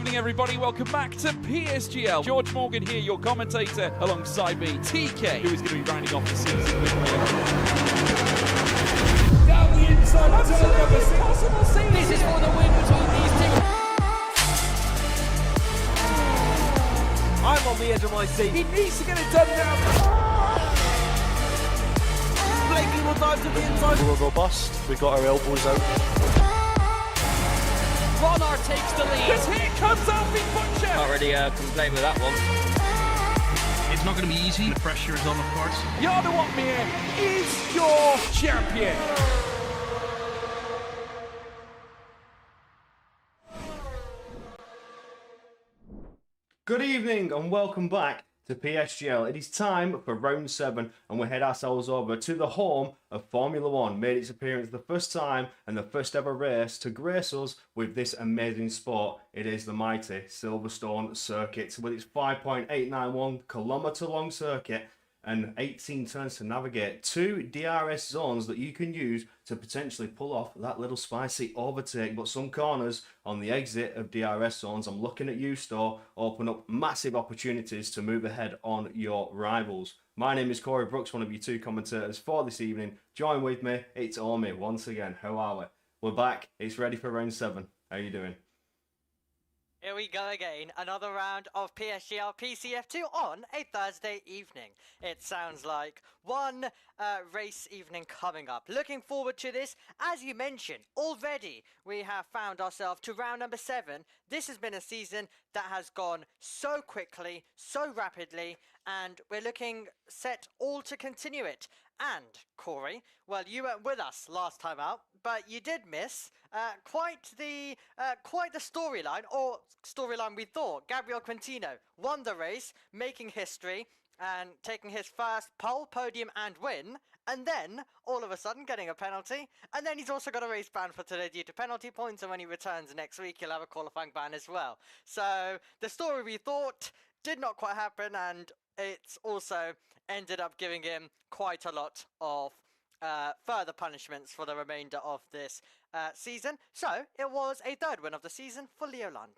evening, everybody. Welcome back to PSGL. George Morgan here, your commentator, alongside me, TK, who is going to be rounding off the season with me. Down the inside, absolutely impossible season. This is for the win between these two. I'm on the edge of my seat. He needs to get it done now. Blakey will dive to the inside. We're robust. We've got our elbows out. Ronard takes the lead. Because here comes Alfie Butcher. Can't really complain with that one. It's not going to be easy. The pressure is on, of course. Yarda Watmere is your champion. Good evening and welcome back to PSGL. It is time for round 7 and we head ourselves over to the home of Formula 1. Made its appearance the first time and the first ever race to grace us with this amazing sport. It is the mighty Silverstone circuit with its 5.891 kilometre long circuit and 18 turns to navigate. 2 DRS zones that you can use to potentially pull off that little spicy overtake. But some corners on the exit of DRS zones, I'm looking at you, Store, open up massive opportunities to move ahead on your rivals. My name is Corey Brooks, one of your 2 commentators for this evening. Join with me, it's Omi once again. How are we? We're back, it's ready for round 7. How are you doing? Here we go again, another round of PSGL PCF2 on a Thursday evening. It sounds like one race evening coming up. Looking forward to this. As you mentioned, already we have found ourselves to round number 7. This has been a season that has gone so quickly, so rapidly, and we're looking set all to continue it. And, Corey, well, you weren't with us last time out, but you did miss quite the storyline we thought. Gabriel Quintino won the race, making history and taking his first pole, podium and win, and then all of a sudden getting a penalty, and then he's also got a race ban for today due to penalty points, and when he returns next week he'll have a qualifying ban as well. So the story we thought did not quite happen, and it's also ended up giving him quite a lot of further punishments for the remainder of this season. So it was a 3rd win of the season for Leo Lund.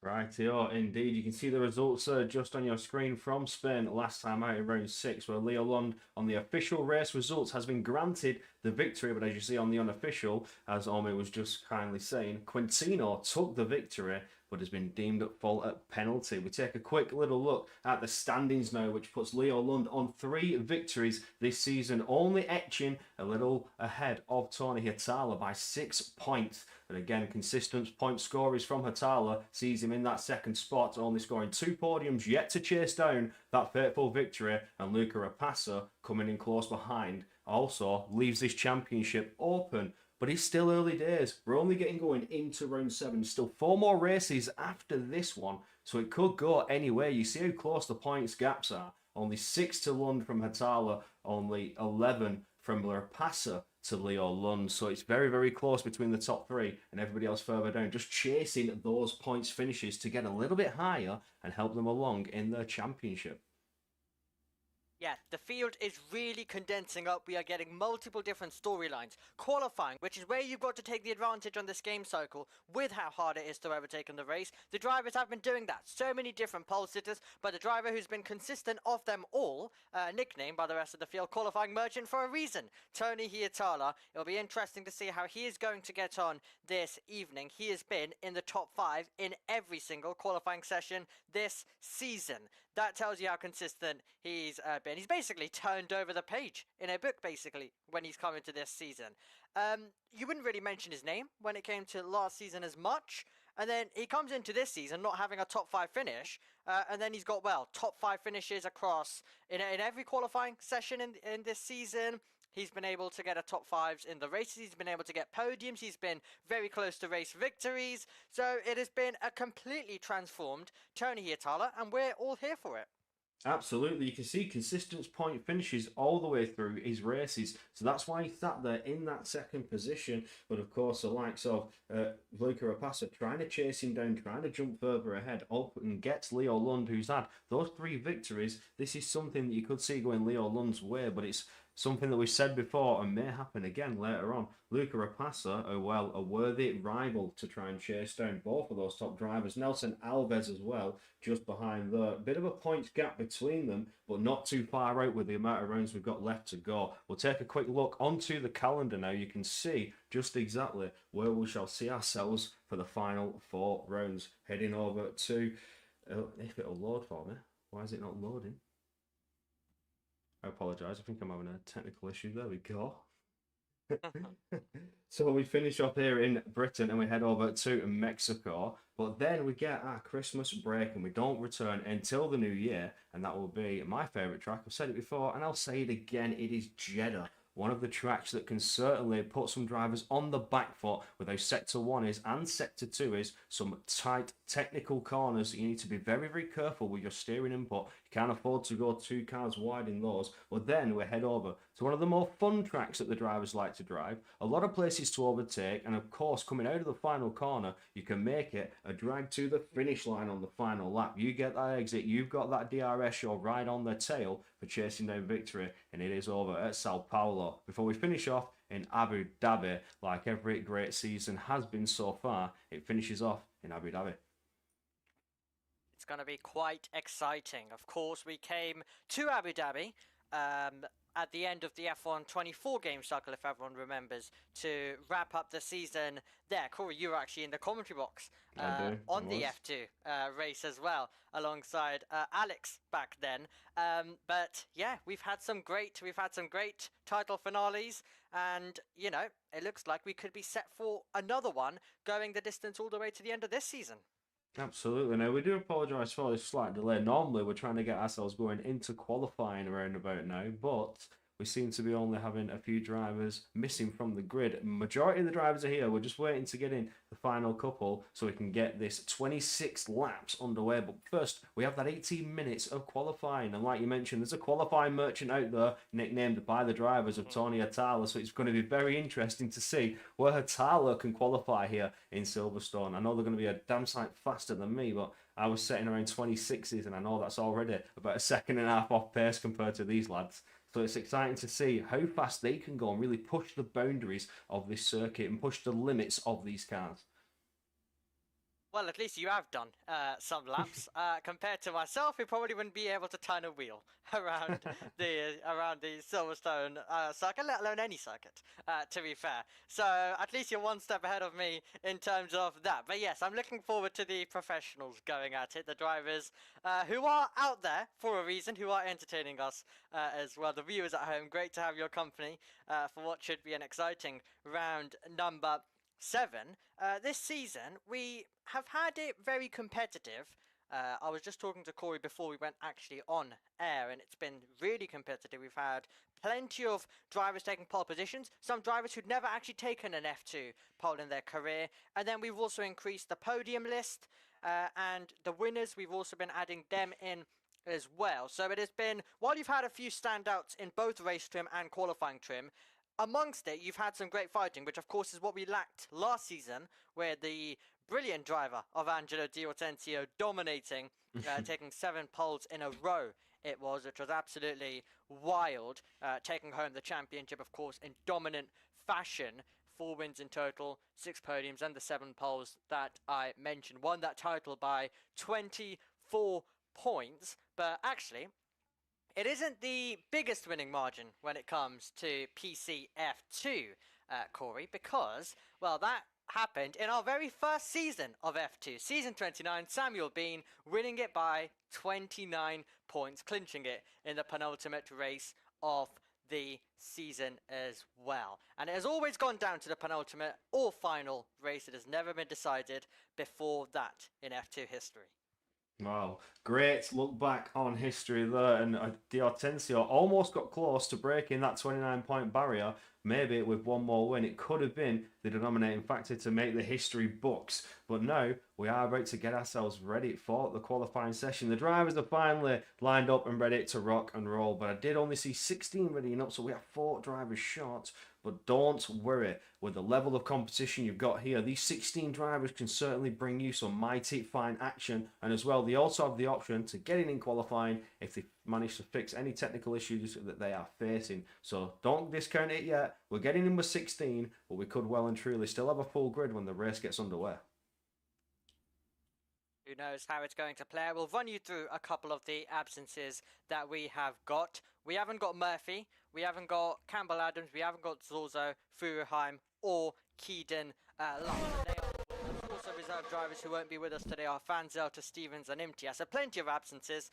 Rightio, indeed. You can see the results just on your screen from Spain last time out in round 6, where Leo Lund on the official race results has been granted the victory, but as you see on the unofficial, as Omi was just kindly saying, Quintino took the victory but has been deemed at fault at penalty. We take a quick little look at the standings now, which puts Leo Lund on 3 victories this season, only etching a little ahead of Tony Hietala by 6 points. But again, consistent point scorers from Hietala sees him in that 2nd spot, only scoring 2 podiums yet to chase down that fateful victory, and Luca Rapassa coming in close behind also leaves this championship open. But it's still early days. We're only getting going into round 7. Still 4 more races after this one, so it could go anywhere. You see how close the points gaps are. Only 6 to Lund from Hietala, only 11 from Rapassa to Leo Lund. So it's very, very close between the top 3 and everybody else further down. Just chasing those points finishes to get a little bit higher and help them along in their championship. Yeah, the field is really condensing up. We are getting multiple different storylines. Qualifying, which is where you've got to take the advantage on this game cycle with how hard it is to overtake in the race. The drivers have been doing that. So many different pole sitters, but the driver who's been consistent of them all, nicknamed by the rest of the field Qualifying Merchant for a reason, Tony Hietala. It'll be interesting to see how he is going to get on this evening. He has been in the top 5 in every single qualifying session this season. That tells you how consistent he's been. He's basically turned over the page in a book, basically, when he's come into this season. You wouldn't really mention his name when it came to last season as much. And then he comes into this season not having a top 5 finish. And then he's got, well, top 5 finishes across in every qualifying session in this season. He's been able to get a top 5s in the races. He's been able to get podiums. He's been very close to race victories. So it has been a completely transformed Tony Hietala, and we're all here for it. Absolutely, you can see consistent point finishes all the way through his races, so that's why he sat there in that 2nd position. But of course, the likes of Luca Rapassa trying to chase him down, trying to jump further ahead, up and gets Leo Lund, who's had those 3 victories. This is something that you could see going Leo Lund's way, but it's something that we said before and may happen again later on. Luca Rapassa, a worthy rival to try and chase down both of those top drivers. Nelson Alves as well, just behind there. Bit of a points gap between them, but not too far out with the amount of rounds we've got left to go. We'll take a quick look onto the calendar now. You can see just exactly where we shall see ourselves for the final 4 rounds. Heading over to, if it'll load for me. Why is it not loading? I apologise. I think I'm having a technical issue. There we go. So we finish up here in Britain and we head over to Mexico. But then we get our Christmas break and we don't return until the new year. And that will be my favourite track. I've said it before and I'll say it again. It is Jeddah. One of the tracks that can certainly put some drivers on the back foot with how Sector 1 is and Sector 2 is. Some tight technical corners. You need to be very, very careful with your steering input. You can't afford to go 2 cars wide in those. But then we head over to one of the more fun tracks that the drivers like to drive. A lot of places to overtake. And of course, coming out of the final corner, you can make it a drag to the finish line on the final lap. You get that exit. You've got that DRS. You're right on their tail for chasing down victory. And it is over at Sao Paulo. Before we finish off in Abu Dhabi, like every great season has been so far, it finishes off in Abu Dhabi. It's going to be quite exciting. Of course, we came to Abu Dhabi at the end of the F1 24 game cycle, if everyone remembers, to wrap up the season there. Corey, you were actually in the commentary box on the F2 race as well, alongside Alex back then. But yeah, we've had some great title finales, and you know, it looks like we could be set for another one, going the distance all the way to the end of this season. Absolutely. Now, we do apologise for this slight delay. Normally, we're trying to get ourselves going into qualifying around about now, but we seem to be only having a few drivers missing from the grid. Majority of the drivers are here. We're just waiting to get in the final couple so we can get this 26 laps underway. But first, we have that 18 minutes of qualifying. And like you mentioned, there's a qualifying merchant out there nicknamed by the drivers of Tony Atala. So it's going to be very interesting to see where Atala can qualify here in Silverstone. I know they're going to be a damn sight faster than me, but I was setting around 26s, and I know that's already about a second and a half off pace compared to these lads. So it's exciting to see how fast they can go and really push the boundaries of this circuit and push the limits of these cars. Well, at least you have done some laps. Compared to myself, who probably wouldn't be able to turn a wheel around the Silverstone circuit, let alone any circuit, to be fair. So at least you're one step ahead of me in terms of that. But yes, I'm looking forward to the professionals going at it, the drivers who are out there for a reason, who are entertaining us as well. The viewers at home, great to have your company for what should be an exciting round number 7. This season we have had it very competitive. I was just talking to Corey before we went actually on air, and it's been really competitive. We've had plenty of drivers taking pole positions, some drivers who'd never actually taken an F2 pole in their career, and then we've also increased the podium list, and the winners, we've also been adding them in as well. So it has been, while you've had a few standouts in both race trim and qualifying trim, amongst it, you've had some great fighting, which of course is what we lacked last season, where the brilliant driver of Angelo Di Ortenzio dominating, taking 7 poles in a row it was, which was absolutely wild, taking home the championship, of course, in dominant fashion. 4 wins in total, 6 podiums, and the 7 poles that I mentioned. Won that title by 24 points, but actually, it isn't the biggest winning margin when it comes to PCF2, Corey, because, well, that happened in our very first season of F2. Season 29, Samuel Bean winning it by 29 points, clinching it in the penultimate race of the season as well. And it has always gone down to the penultimate or final race. It has never been decided before that in F2 history. Wow, great look back on history there, and Di Ortenzio almost got close to breaking that 29-point barrier, maybe with one more win, it could have been the denominating factor to make the history books. But now we are about to get ourselves ready for the qualifying session. The drivers are finally lined up and ready to rock and roll, but I did only see 16 readying up, so we have 4 drivers short. But don't worry, with the level of competition you've got here, these 16 drivers can certainly bring you some mighty fine action. And as well, they also have the option to get in qualifying if they manage to fix any technical issues that they are facing. So don't discount it yet. We're getting in with 16, but we could well and truly still have a full grid when the race gets underway. Who knows how it's going to play? We'll run you through a couple of the absences that we have got. We haven't got Murphy, we haven't got Campbell Adams, we haven't got Zorzo, Furuheim, or Keaton Lund. They are also reserve drivers who won't be with us today are Fanzelta, Stevens, and Imtiaz. So plenty of absences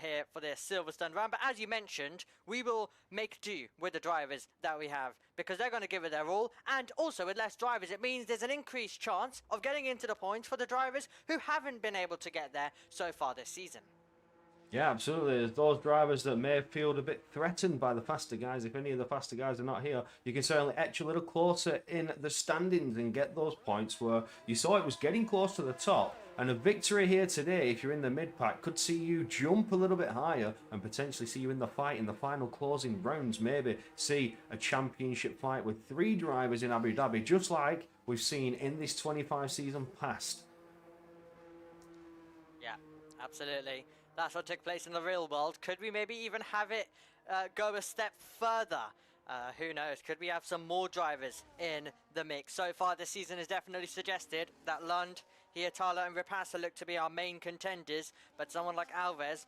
here for this Silverstone round. But as you mentioned, we will make do with the drivers that we have because they're going to give it their all. And also with less drivers, it means there's an increased chance of getting into the points for the drivers who haven't been able to get there so far this season. Yeah, absolutely. There's those drivers that may feel a bit threatened by the faster guys. If any of the faster guys are not here, you can certainly etch a little closer in the standings and get those points where you saw it was getting close to the top. And a victory here today, if you're in the mid-pack, could see you jump a little bit higher and potentially see you in the fight in the final closing rounds. Maybe see a championship fight with 3 drivers in Abu Dhabi, just like we've seen in this 25 season past. Yeah, absolutely. That's what took place in the real world. Could we maybe even have it go a step further? Who knows? Could we have some more drivers in the mix? So far this season has definitely suggested that Lund, Hietala and Rapasa look to be our main contenders, but someone like Alves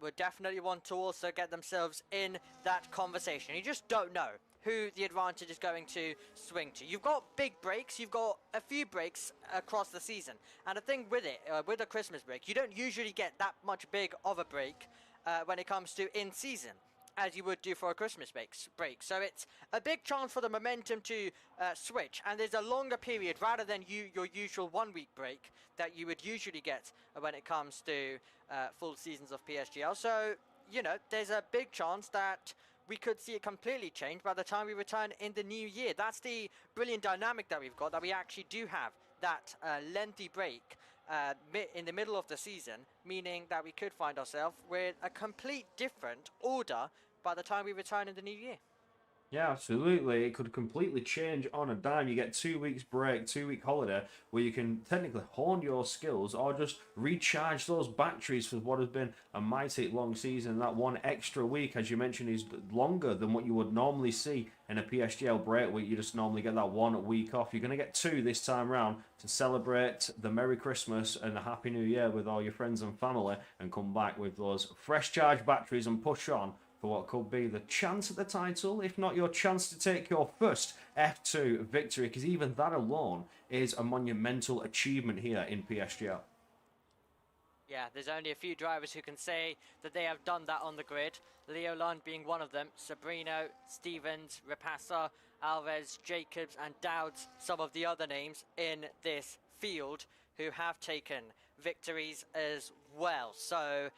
would definitely want to also get themselves in that conversation. You just don't know who the advantage is going to swing to. You've got big breaks, you've got a few breaks across the season, and the thing with it, with a Christmas break, you don't usually get that much big of a break when it comes to in season as you would do for a Christmas break. So it's a big chance for the momentum to switch, and there's a longer period rather than your usual 1 week break that you would usually get when it comes to full seasons of PSGL. So, you know, there's a big chance that we could see it completely change by the time we return in the new year. That's the brilliant dynamic that we've got, that we actually do have that lengthy break in the middle of the season, meaning that we could find ourselves with a complete different order by the time we return in the new year. Yeah, absolutely. It could completely change on a dime. You get 2 weeks break, 2 week holiday, where you can technically hone your skills or just recharge those batteries for what has been a mighty long season. That 1 extra week, as you mentioned, is longer than what you would normally see in a PSGL break, where you just normally get that 1 week off. You're going to get 2 this time round to celebrate the Merry Christmas and a Happy New Year with all your friends and family, and come back with those fresh charged batteries and push on for what could be the chance at the title, if not your chance to take your first F2 victory, because even that alone is a monumental achievement here in PSGL. Yeah, there's only a few drivers who can say that they have done that on the grid. Leo Lund being one of them, Sabrino, Stevens, Rapasa, Alves, Jacobs and Dowds, some of the other names in this field who have taken victories as well. So,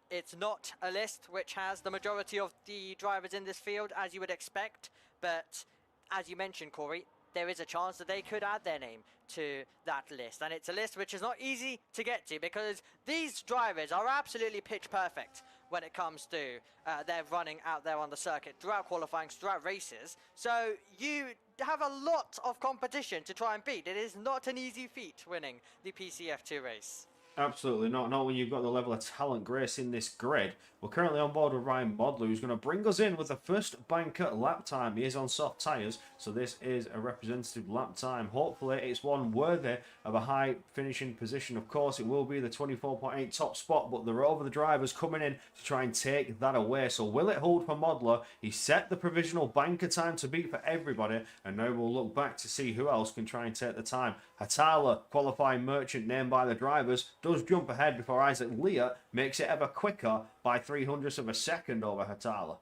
it's not a list which has the majority of the drivers in this field, as you would expect, but as you mentioned, Corey, there is a chance that they could add their name to that list. And it's a list which is not easy to get to because these drivers are absolutely pitch perfect when it comes to their running out there on the circuit throughout qualifying, throughout races. So you have a lot of competition to try and beat. It is not an easy feat winning the PCF2 race. Absolutely not. Not when you've got the level of talent grace in this grid. We're currently on board with Ryan Modler, who's going to bring us in with the first banker lap time. He is on soft tyres, so this is a representative lap time. Hopefully, it's one worthy of a high finishing position. Of course, it will be the 24.8 top spot, but there are over the drivers coming in to try and take that away. So will it hold for Modler? He set the provisional banker time to beat for everybody, and now we'll look back to see who else can try and take the time. Hatala, qualifying merchant named by the drivers, does jump ahead before Isaac Leah makes it ever quicker by 0.03 of a second over Hatala.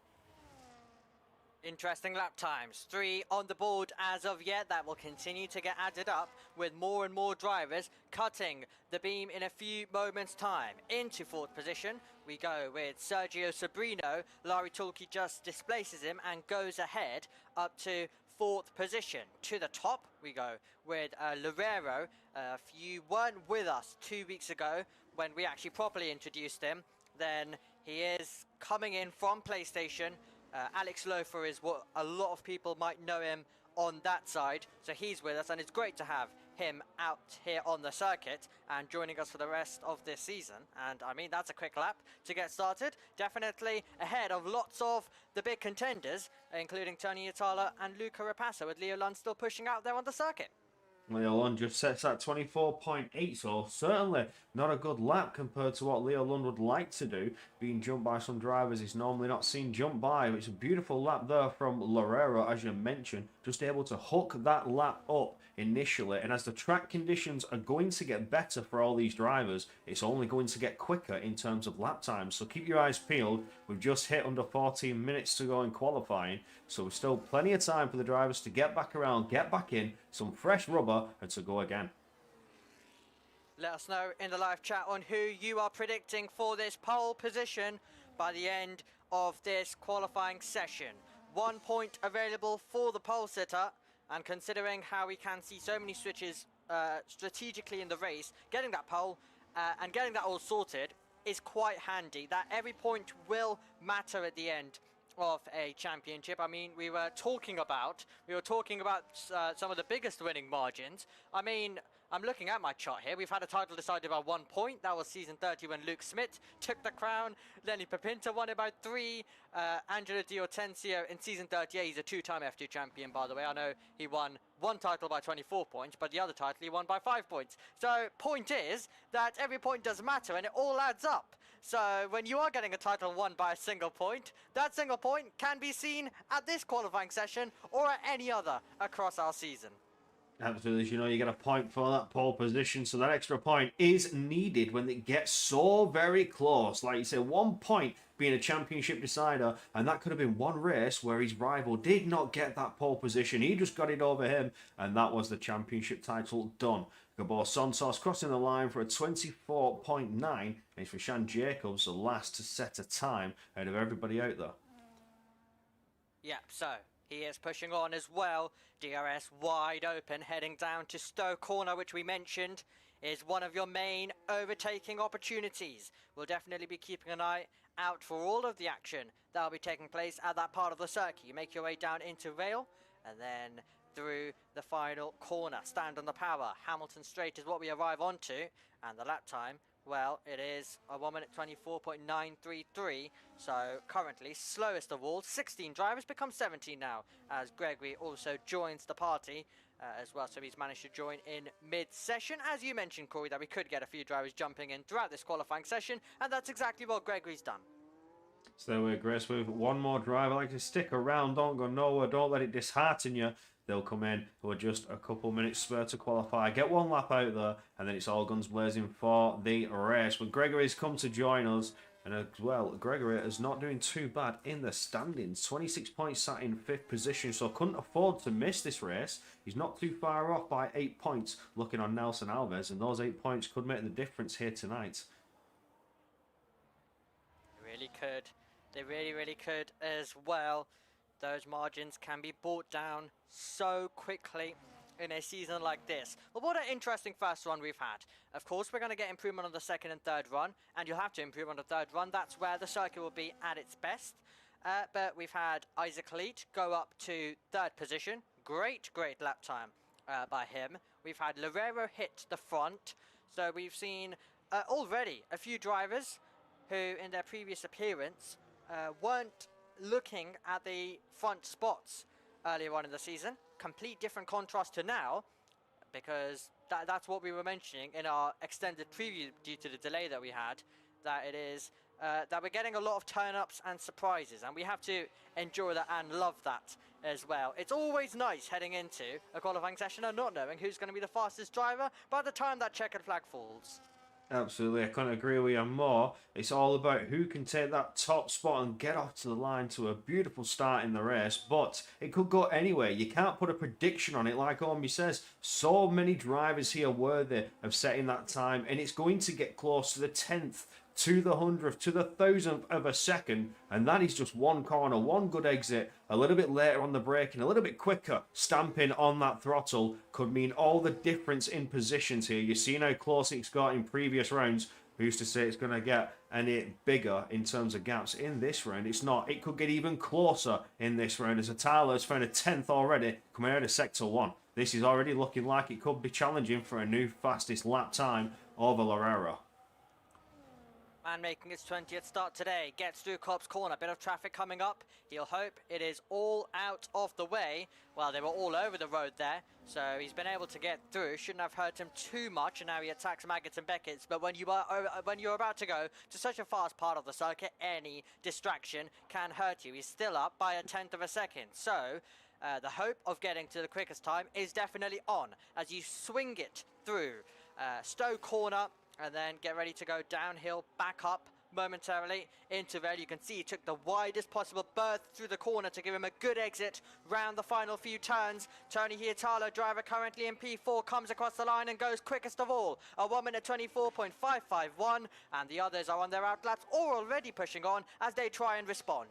Interesting lap times. 3 on the board as of yet. That will continue to get added up with more and more drivers cutting the beam in a few moments' time. Into 4th position, we go with Sergio Sabrino. Larry Tulki just displaces him and goes ahead up to 4th position. To the top, we go with Loureiro. If you weren't with us 2 weeks ago when we actually properly introduced him, then he is coming in from PlayStation. Alex Lofer is what a lot of people might know him on that side, so he's with us, and it's great to have him out here on the circuit and joining us for the rest of this season. And I mean, that's a quick lap to get started. Definitely ahead of lots of the big contenders, including Tony Atala and Luca Rapasso, with Leo Lund still pushing out there on the circuit. Leo Lund just sets that 24.8, so certainly not a good lap compared to what Leo Lund would like to do. Being jumped by some drivers he's normally not seen jumped by. It's a beautiful lap there from Loureiro, as you mentioned, just able to hook that lap up initially. And as the track conditions are going to get better for all these drivers, it's only going to get quicker in terms of lap times. So keep your eyes peeled. We've just hit under 14 minutes to go in qualifying, so there's still plenty of time for the drivers to get back around, get back in, some fresh rubber, and to go again. Let us know in the live chat on who you are predicting for this pole position by the end of this qualifying session. 1 point available for the pole sitter, and considering how we can see so many switches strategically in the race, getting that pole and getting that all sorted is quite handy. That every point will matter at the end of a championship. I mean, we were talking about some of the biggest winning margins. I mean, I'm looking at my chart here. We've had a title decided by 1 point. That was season 30 when Luke Smith took the crown. Lenny Pepinta won it by 3. Angelo Di Ortenzio in season 38. He's a 2-time F2 champion, by the way. I know he won 1 title by 24 points, but the other title he won by 5 points. So point is that every point does matter and it all adds up. So when you are getting a title won by a single point, that single point can be seen at this qualifying session or at any other across our season. Absolutely, as you know, you get a point for that pole position, so that extra point is needed when it gets so very close. Like you say, 1 point being a championship decider, and that could have been one race where his rival did not get that pole position. He just got it over him, and that was the championship title done. Gabor Santos crossing the line for a 24.9, and it's for Shan Jacobs, the last to set a time out of everybody out there. Yep, so he is pushing on as well. DRS wide open, heading down to Stowe Corner, which we mentioned is one of your main overtaking opportunities. We'll definitely be keeping an eye out for all of the action that will be taking place at that part of the circuit. You make your way down into Vale and then through the final corner. Stand on the power. Hamilton Straight is what we arrive onto, and the lap time, well, it is a 1 minute 24.933. So currently slowest of all. 16 drivers become 17 now, as Gregory also joins the party as well. So he's managed to join in mid-session. As you mentioned, Corey, that we could get a few drivers jumping in throughout this qualifying session, and that's exactly what Gregory's done. So we're Grace with one more driver. Like to stick around, don't go nowhere, don't let it dishearten you. They'll come in with just a couple minutes spare to qualify, get one lap out there, and then it's all guns blazing for the race. But Gregory's come to join us, and as well, Gregory is not doing too bad in the standings. 26 points, sat in 5th position, so couldn't afford to miss this race. He's not too far off by 8 points, looking on Nelson Alves, and those 8 points could make the difference here tonight. Really could. They really could as well. Those margins can be brought down so quickly in a season like this. Well, what an interesting first run we've had. Of course, we're going to get improvement on the second and third run, and you'll have to improve on the third run. That's where the circuit will be at its best. But we've had Isaac Leach go up to 3rd position. Great lap time by him. We've had Loureiro hit the front. So we've seen already a few drivers who in their previous appearance weren't looking at the front spots earlier on in the season. Complete different contrast to now, because that's what we were mentioning in our extended preview due to the delay that we had, that it is that we're getting a lot of turn-ups and surprises, and we have to enjoy that and love that as well. It's always nice heading into a qualifying session and not knowing who's going to be the fastest driver by the time that checkered flag falls. Absolutely, I couldn't agree with you more. It's all about who can take that top spot and get off to the line to a beautiful start in the race, but it could go anywhere. You can't put a prediction on it, like Omi says. So many drivers here worthy of setting that time, and it's going to get close to the 10th, to the 100th, to the 1000th of a second, and that is just one corner, one good exit, a little bit later on the brake and a little bit quicker stamping on that throttle could mean all the difference in positions here. You've seen how close it's got in previous rounds. We used to say it's going to get any bigger in terms of gaps. In this round, it's not. It could get even closer in this round as Atala has found a 10th already coming out of Sector 1. This is already looking like it could be challenging for a new fastest lap time over Lorero. Man making his 20th start today, gets through Cobb's Corner, bit of traffic coming up. He'll hope it is all out of the way. Well, they were all over the road there, so he's been able to get through. Shouldn't have hurt him too much, and now he attacks Maggots and Beckett's. But when you're about to go to such a fast part of the circuit, any distraction can hurt you. He's still up by a 10th of a second, so the hope of getting to the quickest time is definitely on as you swing it through Stowe Corner. And then get ready to go downhill, back up momentarily into there. You can see he took the widest possible berth through the corner to give him a good exit round the final few turns. Tony Hietala, driver currently in P4, comes across the line and goes quickest of all. A 1 minute 24.551, and the others are on their outlaps or already pushing on as they try and respond.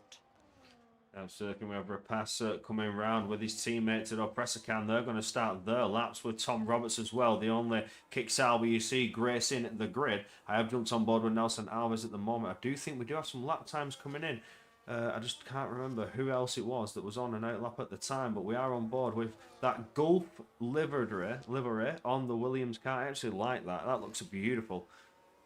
Absolutely, we have Rapassa coming round with his teammates at Opressican. They're going to start their laps with Tom Roberts as well. The only kick salvo you see gracing the grid. I have jumped on board with Nelson Alves at the moment. I do think we do have some lap times coming in. I just can't remember who else it was that was on an outlap at the time, but we are on board with that Gulf livery on the Williams car. I actually like that. That looks beautiful.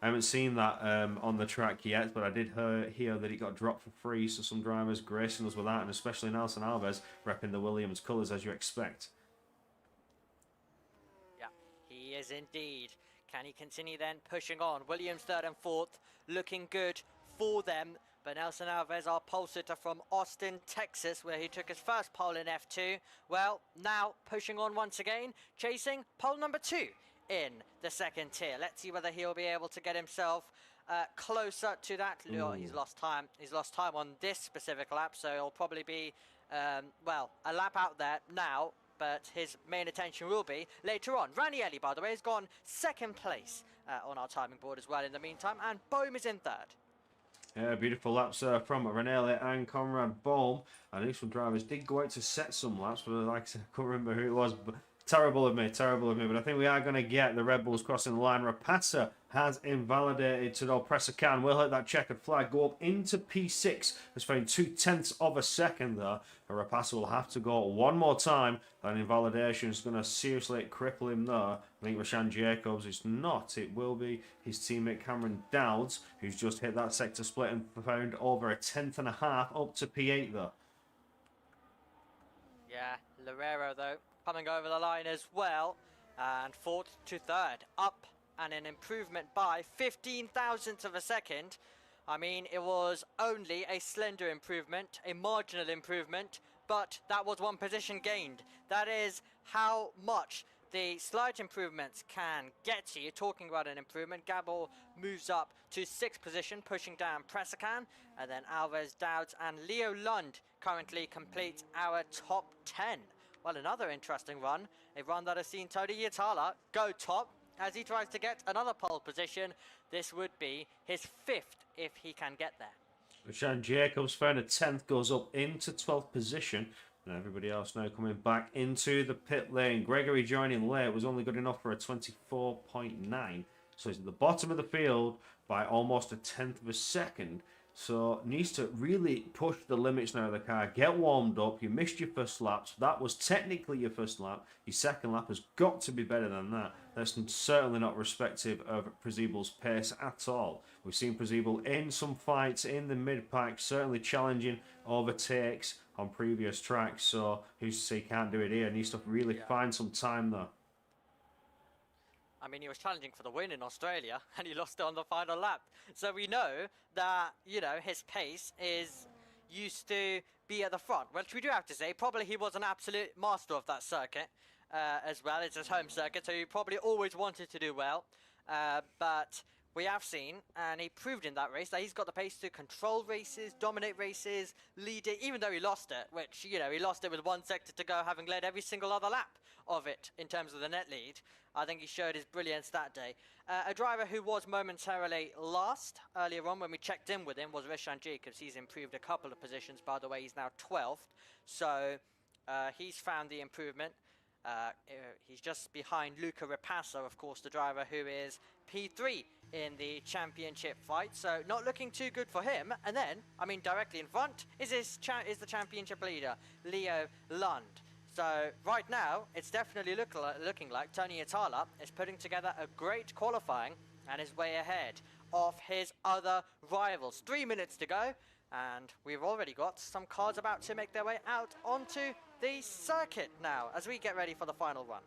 I haven't seen that on the track yet, but I did hear that it got dropped for free, so some drivers gracing us with that, and especially Nelson Alves repping the Williams colours as you expect. Yeah, he is indeed. Can he continue then pushing on? Williams third and fourth, looking good for them. But Nelson Alves, our pole sitter from Austin, Texas, where he took his first pole in F2. Well, now pushing on once again, chasing pole number 2. In the second tier. Let's see whether he'll be able to get himself closer to that. He's lost time. He's lost time on this specific lap, so it'll probably be well, a lap out there now, but his main attention will be later on. Ranieri, by the way, has gone second place on our timing board as well in the meantime, and Bohm is in third. Yeah, beautiful laps from Ranelli and Conrad Bohm. I knew some drivers did go out to set some laps, but like I said, I couldn't remember who it was. But terrible of me, but I think we are going to get the Red Bulls crossing the line. Rapassa has invalidated to the Pressacan. We'll let that checkered flag go up into P6. Has found 0.2 of a second there. Rapassa will have to go one more time. That invalidation is going to seriously cripple him there. I think Rashan Jacobs is not. It will be his teammate Cameron Dowds, who's just hit that sector split and found over a 10th and a half up to P8 there. Yeah, Lorero though, coming over the line as well, and fourth to third, up and an improvement by 15 thousandths of a second. I mean, it was only a slender improvement, a marginal improvement, but that was one position gained. That is how much the slight improvements can get to you. Talking about an improvement, Gabor moves up to 6th position, pushing down Pressacan, and then Alves, Dowds and Leo Lund currently complete our top 10. Well, another interesting run, a run that has seen Tony Hietala go top as he tries to get another pole position. This would be his 5th if he can get there. Rashan Jacobs found a 10th, goes up into 12th position. And everybody else now coming back into the pit lane. Gregory joining late was only good enough for a 24.9. So he's at the bottom of the field by almost a 10th of a second. So needs to really push the limits now of the car. Get warmed up. You missed your first lap. So that was technically your first lap. Your second lap has got to be better than that. That's certainly not respective of Prezibel's pace at all. We've seen Prezibel in some fights in the mid-pack, certainly challenging overtakes on previous tracks. So who's to say he can't do it here? Needs to really find some time there. I mean, he was challenging for the win in Australia, and he lost it on the final lap. So we know that, you know, his pace is used to be at the front. Which we do have to say, probably he was an absolute master of that circuit as well. It's his home circuit, so he probably always wanted to do well. But we have seen, and he proved in that race that he's got the pace to control races, dominate races, lead it, even though he lost it, which, you know, he lost it with one sector to go, having led every single other lap of it in terms of the net lead. I think he showed his brilliance that day. A driver who was momentarily last earlier on when we checked in with him was Rishan Jacobs. He's improved a couple of positions, by the way. He's now 12th, so he's found the improvement. He's just behind Luca Rapassa, of course, the driver who is P3 in the championship fight. So not looking too good for him. And then, I mean, directly in front is the championship leader, Leo Lund. So right now, it's definitely looking like Tony Itala is putting together a great qualifying and is way ahead of his other rivals. 3 minutes to go, and we've already got some cars about to make their way out onto the circuit now as we get ready for the final run.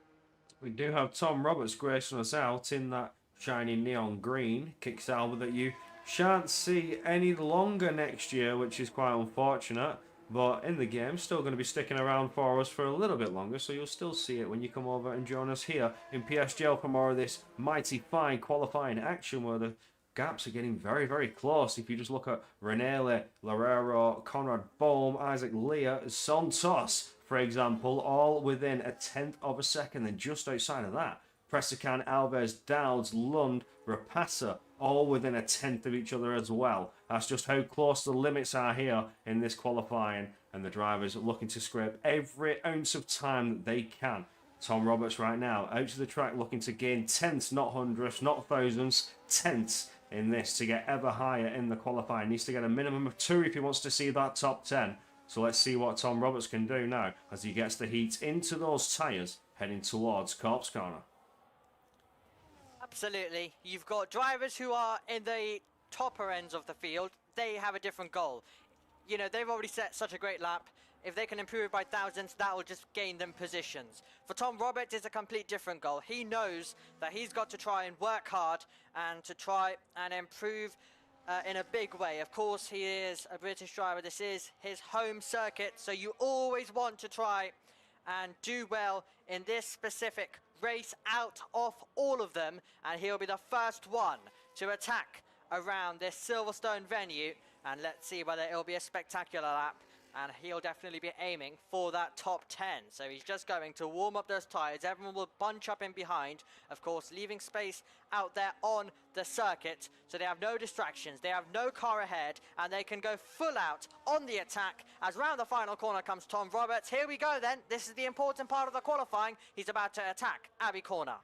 We do have Tom Roberts gracing us out in that shiny neon green kick salver that you shan't see any longer next year, which is quite unfortunate. But in the game, still going to be sticking around for us for a little bit longer, so you'll still see it when you come over and join us here in PSGL for more of this mighty fine qualifying action where the gaps are getting very, very close. If you just look at Renele, Larrero, Conrad Bohm, Isaac Leah, Santos, for example, all within a tenth of a second. Then just outside of that, Presican, Alves, Dowds, Lund, Rapassa, all within a tenth of each other as well. That's just how close the limits are here in this qualifying, and the drivers are looking to scrape every ounce of time that they can. Tom Roberts right now out to the track looking to gain tenths, not hundredths, not thousands, tenths in this to get ever higher in the qualifying. Needs to get a minimum of 2 if he wants to see that top 10. So let's see what Tom Roberts can do now as he gets the heat into those tyres heading towards Corpse Corner. Absolutely. You've got drivers who are in the topper ends of the field. They have a different goal. You know, they've already set such a great lap. If they can improve it by thousands, that will just gain them positions. For Tom Roberts, it's a complete different goal. He knows that he's got to try and work hard and to try and improve in a big way. Of course, he is a British driver. This is his home circuit, so you always want to try and do well in this specific race out of all of them, and he'll be the first one to attack around this Silverstone venue, and let's see whether it'll be a spectacular lap, and he'll definitely be aiming for that top 10. So he's just going to warm up those tyres. Everyone will bunch up in behind, of course, leaving space out there on the circuit, so they have no distractions, they have no car ahead, and they can go full out on the attack as round the final corner comes Tom Roberts. Here we go then. This is the important part of the qualifying. He's about to attack Abbey Corner.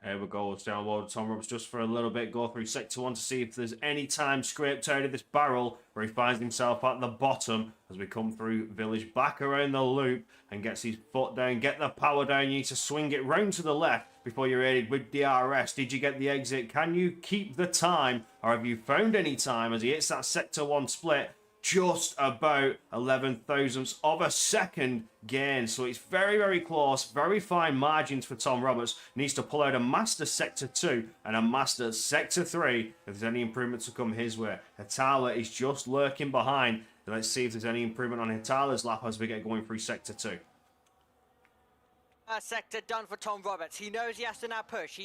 Here we go, let's download Tom Roberts just for a little bit, go through sector 1 to see if there's any time scraped out of this barrel where he finds himself at the bottom as we come through Village, back around the loop and gets his foot down, get the power down. You need to swing it round to the left before you're aided with DRS. Did you get the exit? Can you keep the time, or have you found any time as he hits that sector 1 split? Just about 11 thousandths of a second gain. So it's very, very close. Very fine margins for Tom Roberts. Needs to pull out a master sector 2 and a master sector 3 if there's any improvement to come his way. Hitala is just lurking behind. Let's see if there's any improvement on Hitala's lap as we get going through sector 2. Sector done for Tom Roberts. He knows he has to now push.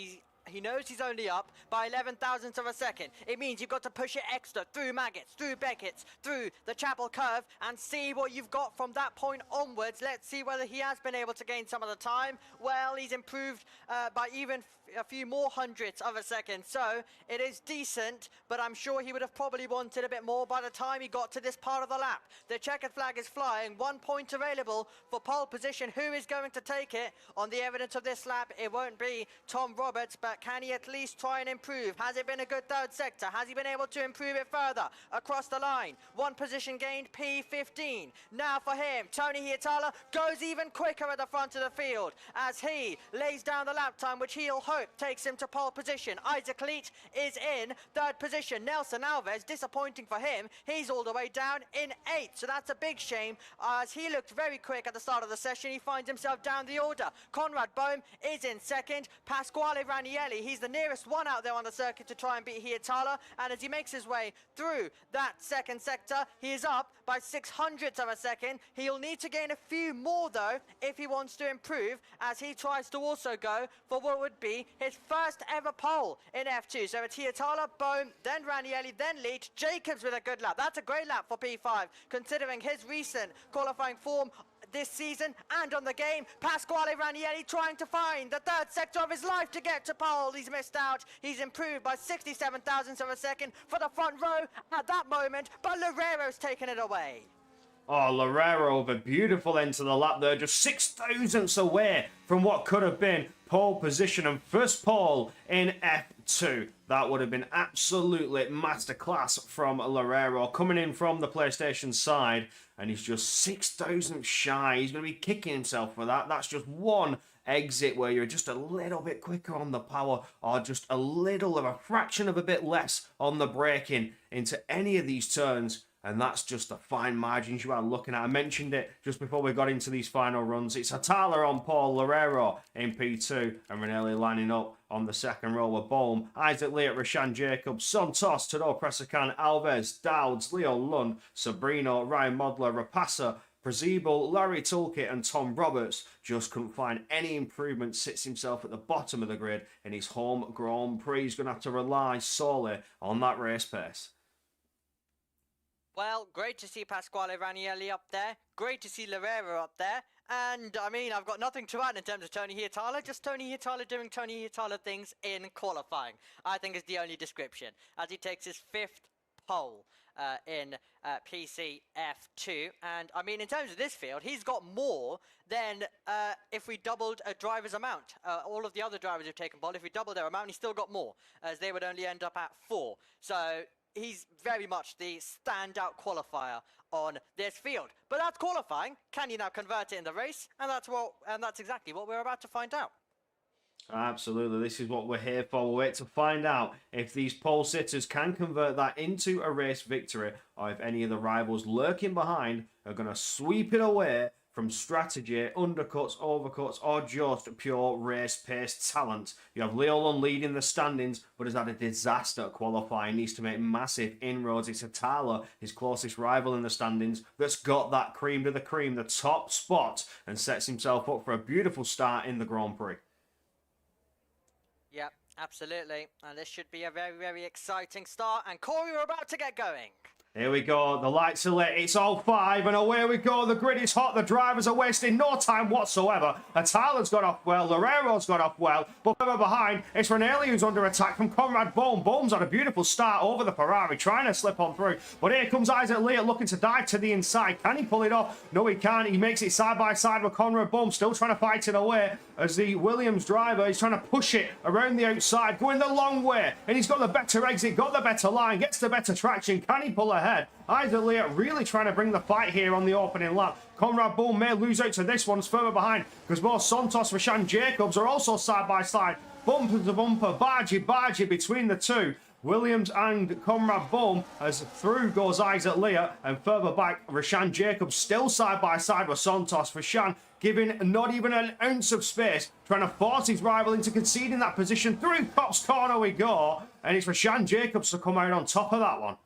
He knows he's only up by 11 thousandths of a second. It means you've got to push it extra through Maggots, through Beckett's, through the Chapel Curve, and see what you've got from that point onwards. Let's see whether he has been able to gain some of the time. Well, he's improved by even a few more hundredths of a second, so it is decent, but I'm sure he would have probably wanted a bit more by the time he got to this part of the lap. The checkered flag is flying, 1 point available for pole position. Who is going to take it? On the evidence of this lap, it won't be Tom Roberts, but can he at least try and improve? Has it been a good third sector? Has he been able to improve it further across the line? 1 position gained, P15. Now for him, Tony Hitala goes even quicker at the front of the field as he lays down the lap time, which he'll hope takes him to pole position. Isaac Leach is in third position. Nelson Alves, disappointing for him. He's all the way down in 8th, so that's a big shame as he looked very quick at the start of the session. He finds himself down the order. Conrad Bohm is in second. Pasquale Ranieri, he's the nearest one out there on the circuit to try and beat Hitala, and as he makes his way through that second sector, he is up by 600ths of a second. He'll need to gain a few more though if he wants to improve, as he tries to also go for what would be Tony his first ever pole in F2. So it's Hietala, Bohm, then Ranieri, then Leach, Jacobs with a good lap. That's a great lap for P5, considering his recent qualifying form this season and on the game. Pasquale Ranieri trying to find the third sector of his life to get to pole. He's missed out. He's improved by 67 thousandths of a second for the front row at that moment, but Loureiro's taken it away. Oh, Loureiro with a beautiful end to the lap there, just 6 thousandths away from what could have been pole position and first pole in F2. That would have been absolutely masterclass from Loureiro, coming in from the PlayStation side, and he's just 6 thousandths shy. He's going to be kicking himself for that. That's just one exit where you're just a little bit quicker on the power, or just a little of a fraction of a bit less on the braking into any of these turns. And that's just the fine margins you are looking at. I mentioned it just before we got into these final runs. It's Atala on pole, Loureiro in P2, and Ranelli lining up on the second row with Bohm, Isaac Lee at Rashan Jacobs, Santos, Tador Presacan, Alves, Dowds, Leo Lund, Sabrino, Ryan Modler, Rapassa, Prezibel, Larry Toolkit and Tom Roberts just couldn't find any improvement. Sits himself at the bottom of the grid in his home Grand Prix. He's going to have to rely solely on that race pace. Well, great to see Pasquale Ranieri up there. Great to see Loureiro up there. And, I mean, I've got nothing to add in terms of Tony Hietala. Just Tony Hietala doing Tony Hietala things in qualifying, I think is the only description, as he takes his 5th pole in PCF2. And, I mean, in terms of this field, he's got more than if we doubled a driver's amount. All of the other drivers who've taken pole, if we doubled their amount, he still got more, as they would only end up at 4. So he's very much the standout qualifier on this field. But that's qualifying. Can you now convert it in the race? And that's exactly what we're about to find out. Absolutely, this is what we're here for. We'll wait to find out if these pole sitters can convert that into a race victory, or if any of the rivals lurking behind are going to sweep it away from strategy, undercuts, overcuts, or just pure race-paced talent. You have Leo Lund leading the standings, but has had a disaster qualifying. Needs to make massive inroads. It's Atala, his closest rival in the standings, that's got that cream to the cream, the top spot, and sets himself up for a beautiful start in the Grand Prix. Yep, absolutely. And this should be a very, very exciting start. And Corey, we're about to get going. Here we go, the lights are lit, it's all 5, and away we go. The grid is hot, the drivers are wasting no time whatsoever. Atala's got off well, Loureiro's got off well, but further behind, it's Ranelli who's under attack from Conrad Bohm. Bohm's had a beautiful start over the Ferrari, trying to slip on through, but here comes Isaac Lee looking to dive to the inside. Can he pull it off? No, he can't. He makes it side by side with Conrad Bohm, still trying to fight it away as the Williams driver is trying to push it around the outside, going the long way, and he's got the better exit, got the better line, gets the better traction. Can he pull ahead? Isaac Lee really trying to bring the fight here on the opening lap. Conrad Bohm may lose out to this one, further behind, because both Santos and Rashan Jacobs are also side by side. Bumper to bumper, bargy between the two. Williams and Conrad Bohm, as through goes Isaac Lee, and further back, Rashan Jacobs still side by side with Santos. Rashan giving not even an ounce of space, trying to force his rival into conceding that position. Through Pop's corner we go, and it's Rashan Jacobs to come out on top of that one.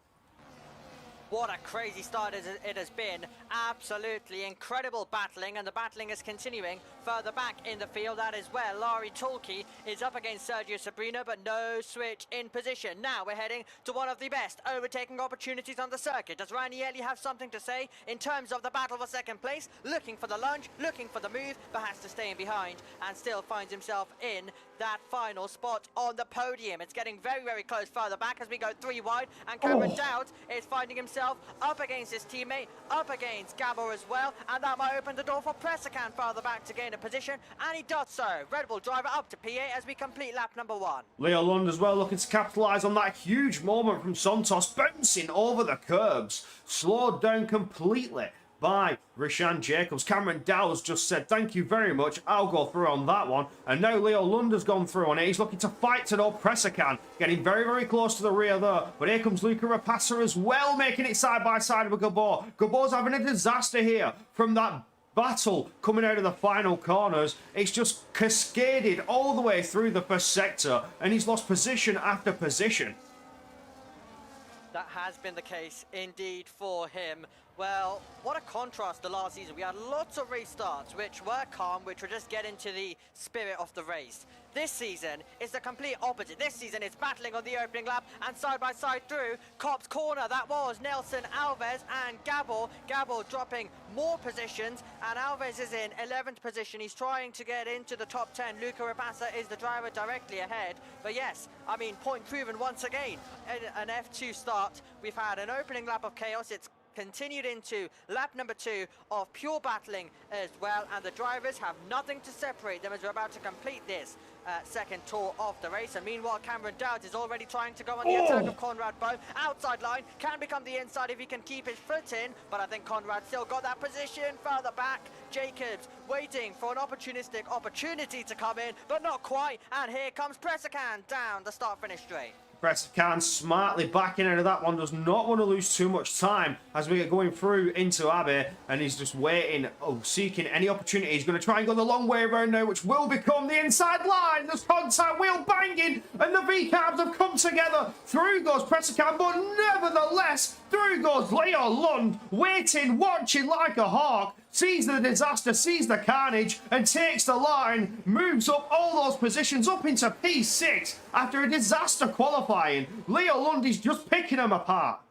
What a crazy start it has been. Absolutely incredible battling, and the battling is continuing further back in the field. That is where Larry Toolkey is up against Sergio Sabrino, but no switch in position. Now we're heading to one of the best overtaking opportunities on the circuit. Does Ranieri have something to say in terms of the battle for second place? Looking for the lunge, looking for the move, but has to stay in behind and still finds himself in that final spot on the podium. It's getting very, very close further back as we go 3 wide, and Cameron Dowds is finding himself up against his teammate, up against Gabor as well, and that might open the door for Presacan further back to gain a position, and he does so. Red Bull driver up to P8 as we complete lap number 1. Leo Lund as well looking to capitalise on that huge moment from Santos, bouncing over the curbs, slowed down completely by Rashan Jacobs. Cameron Dowds just said, thank you very much, I'll go through on that one. And now Leo Lund has gone through on it. He's looking to fight to no Presacan, getting very, very close to the rear there. But here comes Luca Rapassa as well, making it side by side with Gabor. Gabor's having a disaster here from that battle coming out of the final corners. It's just cascaded all the way through the first sector, and he's lost position after position. That has been the case indeed for him. Well, what a contrast to last season. We had lots of race starts which were calm, which were just get into the spirit of the race. This season is the complete opposite. This season it's battling on the opening lap and side by side through. Cop's corner, that was Nelson Alves and Gabor. Gabor dropping more positions, and Alves is in 11th position. He's trying to get into the top 10. Luca Rapassa is the driver directly ahead. But yes, I mean, point proven once again. An F2 start. We've had an opening lap of chaos. It's continued into lap number 2 of pure battling as well, and the drivers have nothing to separate them as we're about to complete this second tour of the race. And meanwhile, Cameron Dowds is already trying to go on the attack of Conrad Bowe. Outside line, can become the inside if he can keep his foot in, but I think Conrad still got that position. Further back, Jacobs waiting for an opportunistic opportunity to come in, but not quite, and here comes Pressakan down the start-finish straight. Pressakan smartly backing out of that one, does not want to lose too much time as we get going through into Abbey, and he's just waiting, seeking any opportunity. He's going to try and go the long way around now, which will become the inside line. There's contact, wheel banging, and the V-cabs have come together. Through goes Pressakan, but nevertheless, through goes Leo Lund, waiting, watching like a hawk. Sees the disaster, sees the carnage, and takes the line, moves up all those positions up into P6 after a disaster qualifying. Leo Lund is just picking them apart.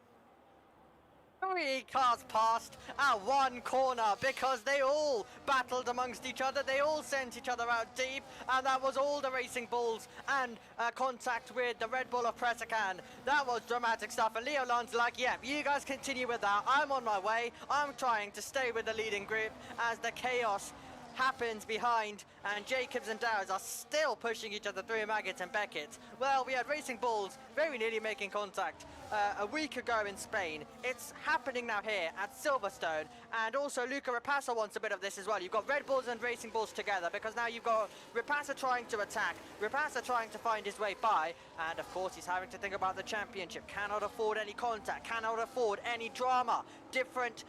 3 cars passed at one corner because they all battled amongst each other. They all sent each other out deep, and that was all the Racing Bulls and contact with the Red Bull of Pressakan. That was dramatic stuff, and Leo Lund's like, yeah, you guys continue with that. I'm on my way. I'm trying to stay with the leading group as the chaos happens behind, and Jacobs and Dowds are still pushing each other through. Maggot and Beckett. Well, we had Racing Bulls very nearly making contact a week ago in Spain. It's happening now here at Silverstone, and also Luca Rapassa wants a bit of this as well. You've got Red Bulls and Racing Bulls together, because now you've got Rapassa trying to attack, Rapassa trying to find his way by, and of course he's having to think about the championship. Cannot afford any contact, cannot afford any drama. Different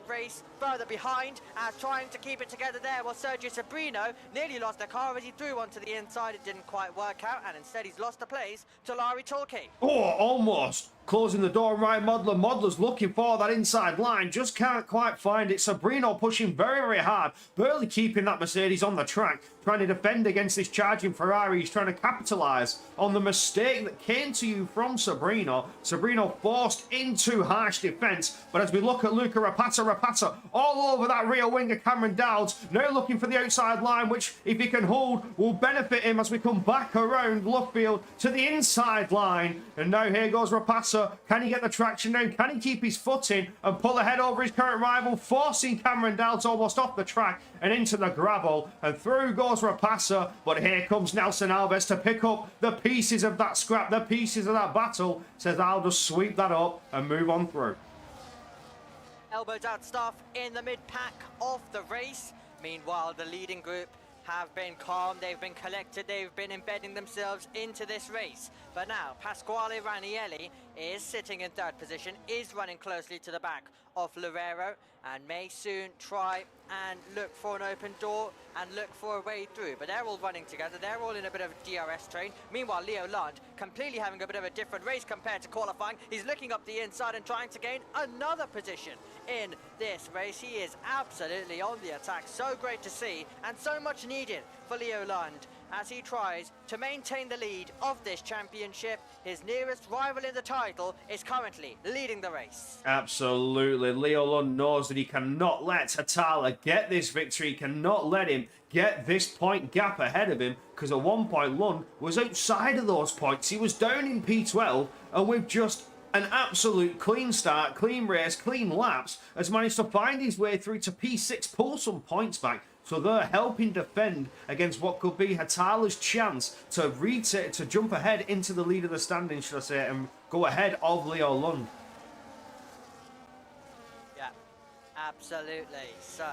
race further behind, as trying to keep it together there was Sergio Sabrino. Nearly lost the car as he threw onto the inside. It didn't quite work out, and instead he's lost the place to Larry Torquay. Oh, almost. Closing the door, Ryan Modler. Modler's looking for that inside line, just can't quite find it. Sabrino pushing very, very hard, barely keeping that Mercedes on the track, trying to defend against this charging Ferrari. He's trying to capitalise on the mistake that came to you from Sabrino. Sabrino forced into harsh defence, but as we look at Luca Rapassa all over that rear wing of Cameron Dowds, now looking for the outside line, which, if he can hold, will benefit him as we come back around Luffield to the inside line. And now here goes Rapassa. Can he get the traction down? Can he keep his foot in and pull ahead over his current rival, forcing Cameron Dowds almost off the track and into the gravel? And through goes Rapassa, but here comes Nelson Alves to pick up the pieces of that scrap, the pieces of that battle. Says, I'll just sweep that up and move on through. Elbows out stuff in the mid-pack of the race. Meanwhile, the leading group have been calm, they've been collected, they've been embedding themselves into this race. But now, Pasquale Ranieri is sitting in 3rd position, is running closely to the back of Loureiro, and may soon try and look for an open door and look for a way through. But they're all running together, they're all in a bit of a DRS train. Meanwhile, Leo Lund completely having a bit of a different race compared to qualifying. He's looking up the inside and trying to gain another position in this race. He is absolutely on the attack. So great to see, and so much needed for Leo Lund as he tries to maintain the lead of this championship. His nearest rival in the title is currently leading the race. Absolutely. Leo Lund knows that he cannot let Hatala get this victory. He cannot let him get this point gap ahead of him, because at one point Lund was outside of those points. He was down in P12, and with just an absolute clean start, clean race, clean laps, has managed to find his way through to P6, pull some points back. So they're helping defend against what could be Hatala's chance to jump ahead into the lead of the standing, should I say, and go ahead of Leo Lund. Yeah, absolutely. So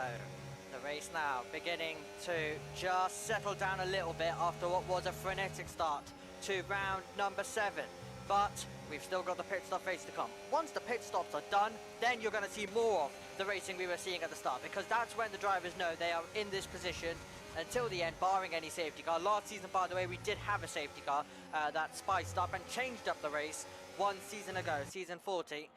the race now beginning to just settle down a little bit after what was a frenetic start to round number 7. But we've still got the pit stop race to come. Once the pit stops are done, then you're going to see more of the racing we were seeing at the start, because that's when the drivers know they are in this position until the end, barring any safety car. Last season, by the way, we did have a safety car that spiced up and changed up the race one season ago, season 40.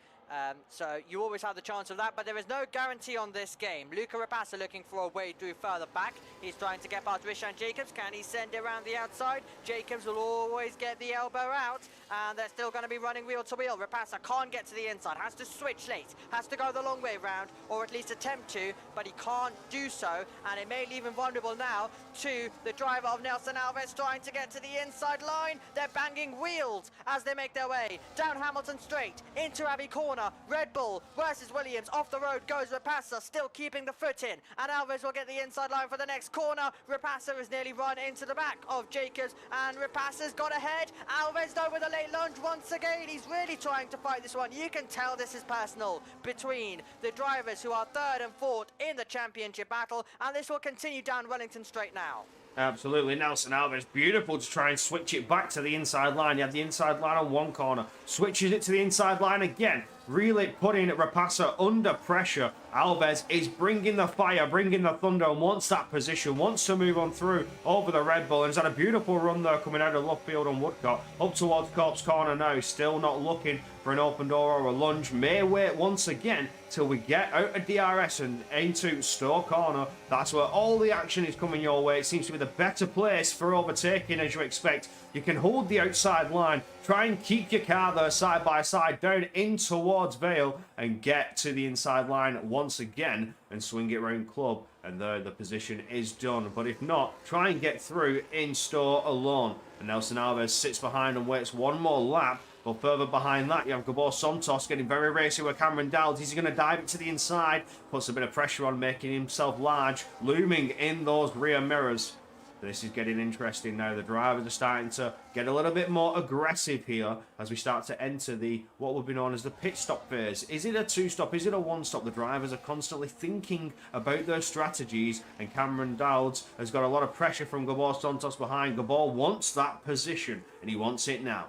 So you always have the chance of that, but there is no guarantee on this game. Luca Rapassa looking for a way through further back. He's trying to get past Rishan Jacobs. Can he send it around the outside? Jacobs will always get the elbow out, and they're still going to be running wheel to wheel. Rapassa can't get to the inside, has to switch late, has to go the long way round, or at least attempt to, but he can't do so, and it may leave him vulnerable now to the driver of Nelson Alves trying to get to the inside line. They're banging wheels as they make their way down Hamilton Straight into Abbey Corner. Red Bull versus Williams. Off the road goes Rapassa, still keeping the foot in, and Alves will get the inside line for the next corner. Rapassa has nearly run into the back of Jacobs, and Rapassa's got ahead. Alves though with a late lunge once again. He's really trying to fight this one. You can tell this is personal between the drivers who are third and fourth in the championship battle, and this will continue down Wellington Straight now. Absolutely, Nelson Alves, beautiful to try and switch it back to the inside line. You have the inside line on one corner, switches it to the inside line again, really putting Rapassa under pressure. Alves is bringing the fire, bringing the thunder, and wants that position, wants to move on through over the Red Bull, and has had a beautiful run there coming out of left field on Woodcock, up towards Corpse Corner now, still not looking for an open door or a lunge. May wait once again till we get out of DRS and into Stowe Corner. That's where all the action is coming your way. It seems to be the better place for overtaking, as you expect. You can hold the outside line, try and keep your car there side by side down in towards Vale, and get to the inside line once again and swing it round Club, and there the position is done. But if not, try and get through in Stowe alone. And Nelson Alves sits behind and waits one more lap. But further behind that, you have Gabor Santos getting very racy with Cameron Dowd. He's going to dive it to the inside, puts a bit of pressure on, making himself large, looming in those rear mirrors. This is getting interesting now. The drivers are starting to get a little bit more aggressive here as we start to enter the what would be known as the pit stop phase. Is it a two-stop? Is it a one-stop? The drivers are constantly thinking about their strategies, and Cameron Dowd has got a lot of pressure from Gabor Santos behind. Gabor wants that position, and he wants it now.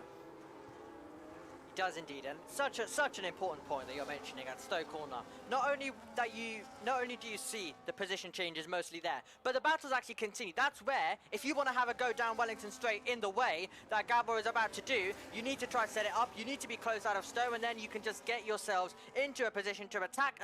Does indeed, and such an important point that you're mentioning at Stowe Corner. Not only do you see the position changes mostly there, but the battles actually continue. That's where, if you want to have a go down Wellington Straight in the way that Gabor is about to do, you need to try to set it up. You need to be close out of Stowe, and then you can just get yourselves into a position to attack.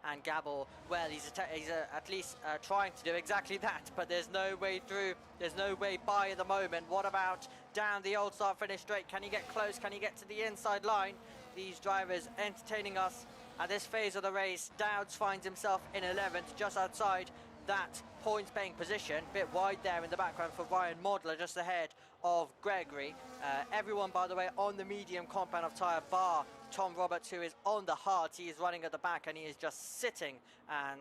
And Gabor, well, he's at least trying to do exactly that, but there's no way through. There's no way by at the moment. What about down the old start finish straight? Can he get close? Can he get to the inside line? These drivers entertaining us at this phase of the race. Dowds finds himself in 11th, just outside that points paying position. Bit wide there in the background for Ryan Modler, just ahead of Gregory. Everyone, by the way, on the medium compound of tyre, bar Tom Roberts, who is on the hard. He is running at the back, and he is just sitting and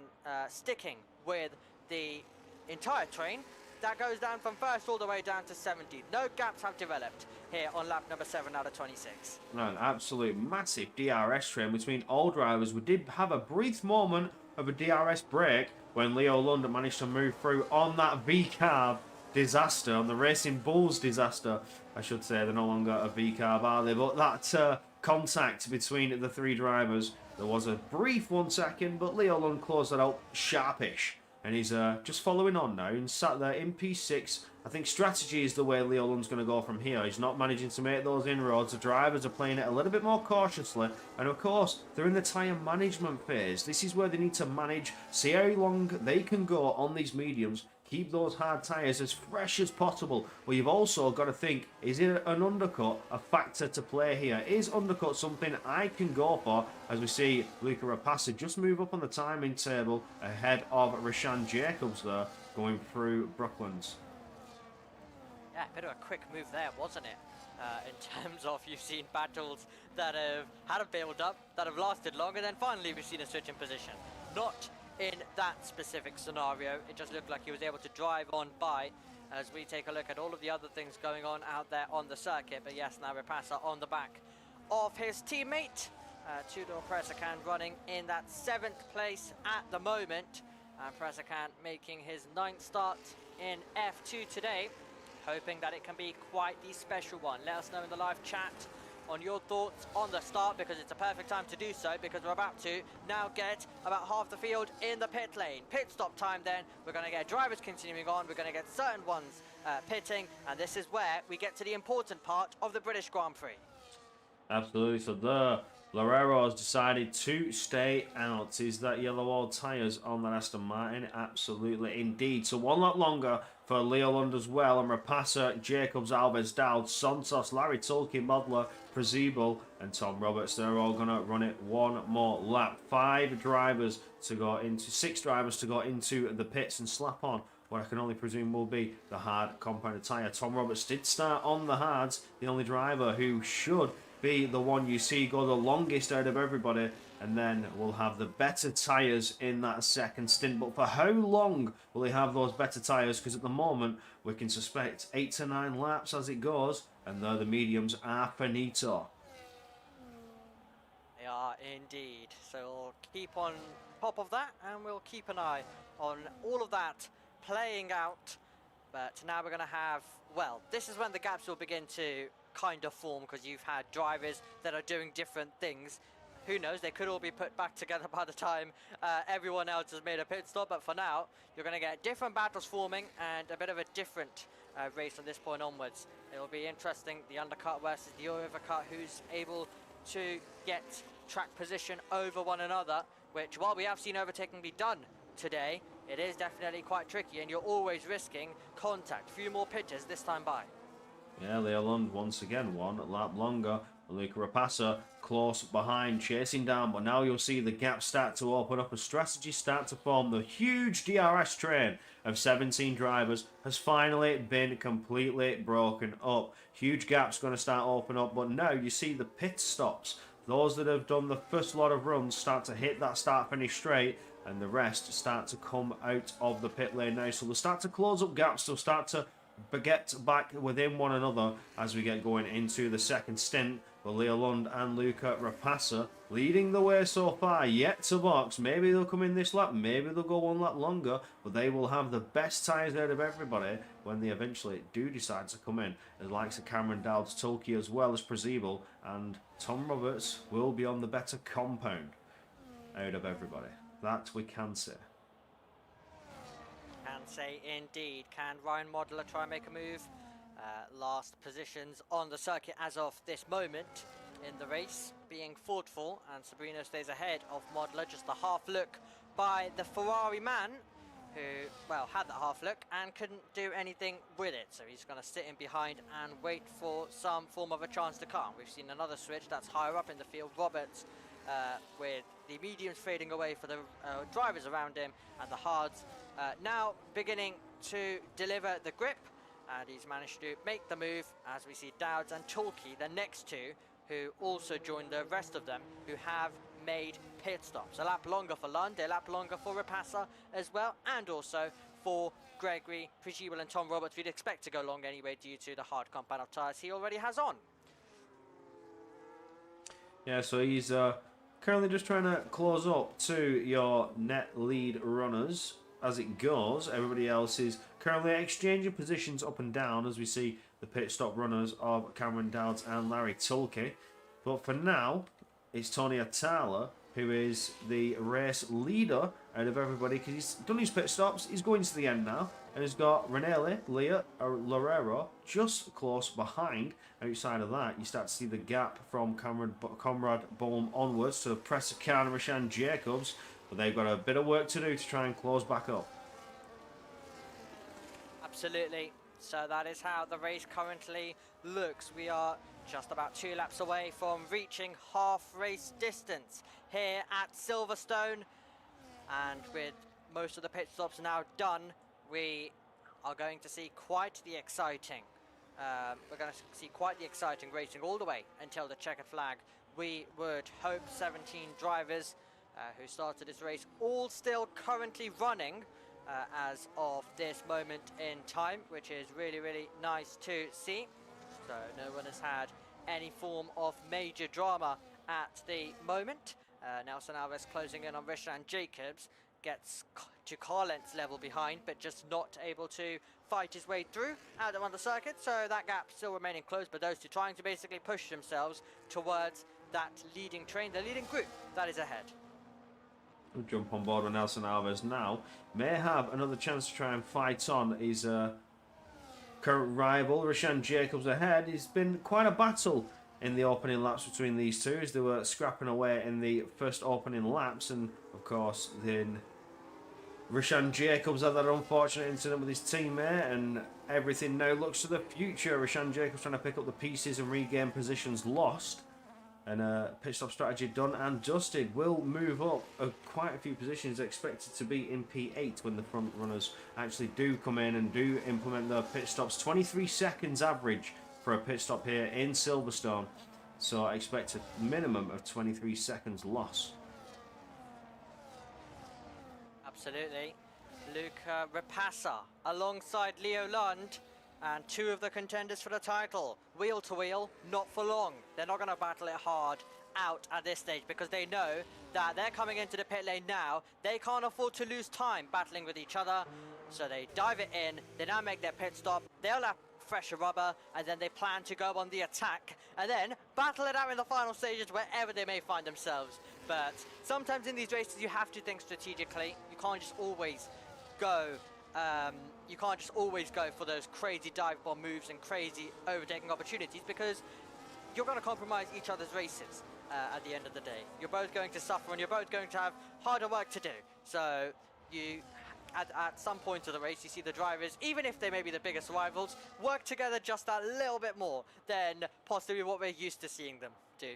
sticking with the entire train. That goes down from first all the way down to 70. No gaps have developed here on lap number 7 out of 26. No, an absolute massive DRS train between all drivers. We did have a brief moment of a DRS break when Leo Lund managed to move through on that V-carb disaster, on the Racing Bulls disaster, I should say. They're no longer a V-carb, are they? But that contact between the three drivers, there was a brief 1 second, but Leo Lund closed that out sharpish. And he's just following on now and sat there in P6. I think strategy is the way Leo Lund's going to go from here. He's not managing to make those inroads. The drivers are playing it a little bit more cautiously. And of course, they're in the tyre management phase. This is where they need to manage, see how long they can go on these mediums, keep those hard tyres as fresh as possible. But you've also got to think, is it an undercut a factor to play here? Is undercut something I can go for, as we see Luca Rapassa just move up on the timing table ahead of Rishan Jacobs there, going through Brooklands. Yeah, a bit of a quick move there, wasn't it? In terms of, you've seen battles that have had a build-up, that have lasted long, and then finally we've seen a switch in position. Not in that specific scenario. It just looked like he was able to drive on by as we take a look at all of the other things going on out there on the circuit. But yes, now Rapassa on the back of his teammate. Tudor Presakan running in that 7th place at the moment. Presakan making his 9th start in F2 today, hoping that it can be quite the special one. Let us know in the live chat on your thoughts on the start, because it's a perfect time to do so, because we're about to now get about half the field in the pit lane. Pit stop time then. We're going to get drivers continuing on. We're going to get certain ones pitting, and this is where we get to the important part of the British Grand Prix. Absolutely. So there, Loureiro has decided to stay out. Is that yellow wall tyres on that Aston Martin? Absolutely, indeed. So one lap longer for Leo Lund as well. And Rapasa, Jacobs, Alves, Dowd, Santos, Larry Tulke, Modler, Prezibel, and Tom Roberts. They're all going to run it one more lap. 6 drivers to go into the pits and slap on what I can only presume will be the hard compounded tyre. Tom Roberts did start on the hards, the only driver who should be the one you see go the longest out of everybody, and then we'll have the better tyres in that second stint. But for how long will he have those better tyres? Because at the moment we can suspect 8 to 9 laps as it goes, and though the mediums are finito. They are indeed. So we'll keep on top of that, and we'll keep an eye on all of that playing out. But now we're going to have, well, this is when the gaps will begin to kind of form, because you've had drivers that are doing different things. Who knows, they could all be put back together by the time everyone else has made a pit stop. But for now, you're going to get different battles forming and a bit of a different race from this point onwards. It'll be interesting, the undercut versus the overcut, who's able to get track position over one another, which, while we have seen overtaking be done today, it is definitely quite tricky, and you're always risking contact. A few more pitches this time by. Yeah, Leo Lund once again, one lap longer. Luca Rapasa close behind, chasing down, but now you'll see the gap start to open up, a strategy start to form. The huge DRS train of 17 drivers has finally been completely broken up. Huge gaps going to start opening up, but now you see the pit stops. Those that have done the first lot of runs start to hit that start-finish straight, and the rest start to come out of the pit lane now. So they'll start to close up gaps, they'll start to get back within one another as we get going into the second stint. But Leo Lund and Luca Rapasa leading the way so far, yet to box. Maybe they'll come in this lap, maybe they'll go one lap longer, but they will have the best tyres out of everybody when they eventually do decide to come in. As likes of Cameron Dowd's Tulke as well as Prezibel, and Tom Roberts will be on the better compound out of everybody. That we can say. Can say indeed. Can Ryan Modler try and make a move? Last positions on the circuit as of this moment in the race being fought for, and Sabrino stays ahead of Modler. Just a half look by the Ferrari man, who, well, had that half look and couldn't do anything with it. So he's going to sit in behind and wait for some form of a chance to come. We've seen another switch that's higher up in the field. Roberts with the mediums fading away for the drivers around him, and the hards now beginning to deliver the grip, and he's managed to make the move, as we see Dowds and Tulke, the next two, who also joined the rest of them, who have made pit stops. A lap longer for Lund, a lap longer for Rapasa as well, and also for Gregory, Prezibel and Tom Roberts. We'd expect to go long anyway due to the hard compound of tyres he already has on. Yeah, so he's currently just trying to close up to your net lead runners as it goes. Everybody else is currently exchanging positions up and down as we see the pit stop runners of Cameron Dowds and Larry Tulke. But for now, it's Tony Atala who is the race leader out of everybody, because he's done his pit stops. He's going to the end now, and he's got Ranelli, Loureiro just close behind. Outside of that, you start to see the gap from Conrad Bohm onwards to Pressakan and Rashan Jacobs, but they've got a bit of work to do to try and close back up. Absolutely. So that is how the race currently looks. We are just about 2 laps away from reaching half race distance here at Silverstone, and with most of the pit stops now done, we are going to see quite the exciting racing all the way until the checkered flag. We would hope 17 drivers who started this race all still currently running as of this moment in time, which is really, really nice to see. So no one has had any form of major drama at the moment. Nelson Alves closing in on Rishan Jacobs, gets to Carlent's level behind, but just not able to fight his way through out on the circuit. So that gap still remaining closed, but those two trying to basically push themselves towards that leading train, the leading group that is ahead. We'll jump on board with Nelson Alves now. May have another chance to try and fight on his current rival, Rishan Jacobs, ahead. It's been quite a battle in the opening laps between these two, as they were scrapping away in the first opening laps. And of course, then Rashan Jacobs had that unfortunate incident with his teammate, and everything now looks to the future. Rashan Jacobs trying to pick up the pieces and regain positions lost. And pit stop strategy done and dusted. Will move up quite a few positions, expected to be in P8 when the front runners actually do come in and do implement their pit stops. 23 seconds average for a pit stop here in Silverstone. So I expect a minimum of 23 seconds loss. Absolutely. Luca Rapassa alongside Leo Lund, and two of the contenders for the title. Wheel to wheel, not for long. They're not going to battle it hard out at this stage because they know that they're coming into the pit lane now. They can't afford to lose time battling with each other. So they dive it in. They now make their pit stop. They'll have fresher rubber, and then they plan to go on the attack and then battle it out in the final stages wherever they may find themselves. But sometimes in these races you have to think strategically. You can't just always go for those crazy dive bomb moves and crazy overtaking opportunities, because you're going to compromise each other's races at the end of the day. You're both going to suffer and you're both going to have harder work to do. So you, at some point of the race, you see the drivers, even if they may be the biggest rivals, work together just that little bit more than possibly what we're used to seeing them do.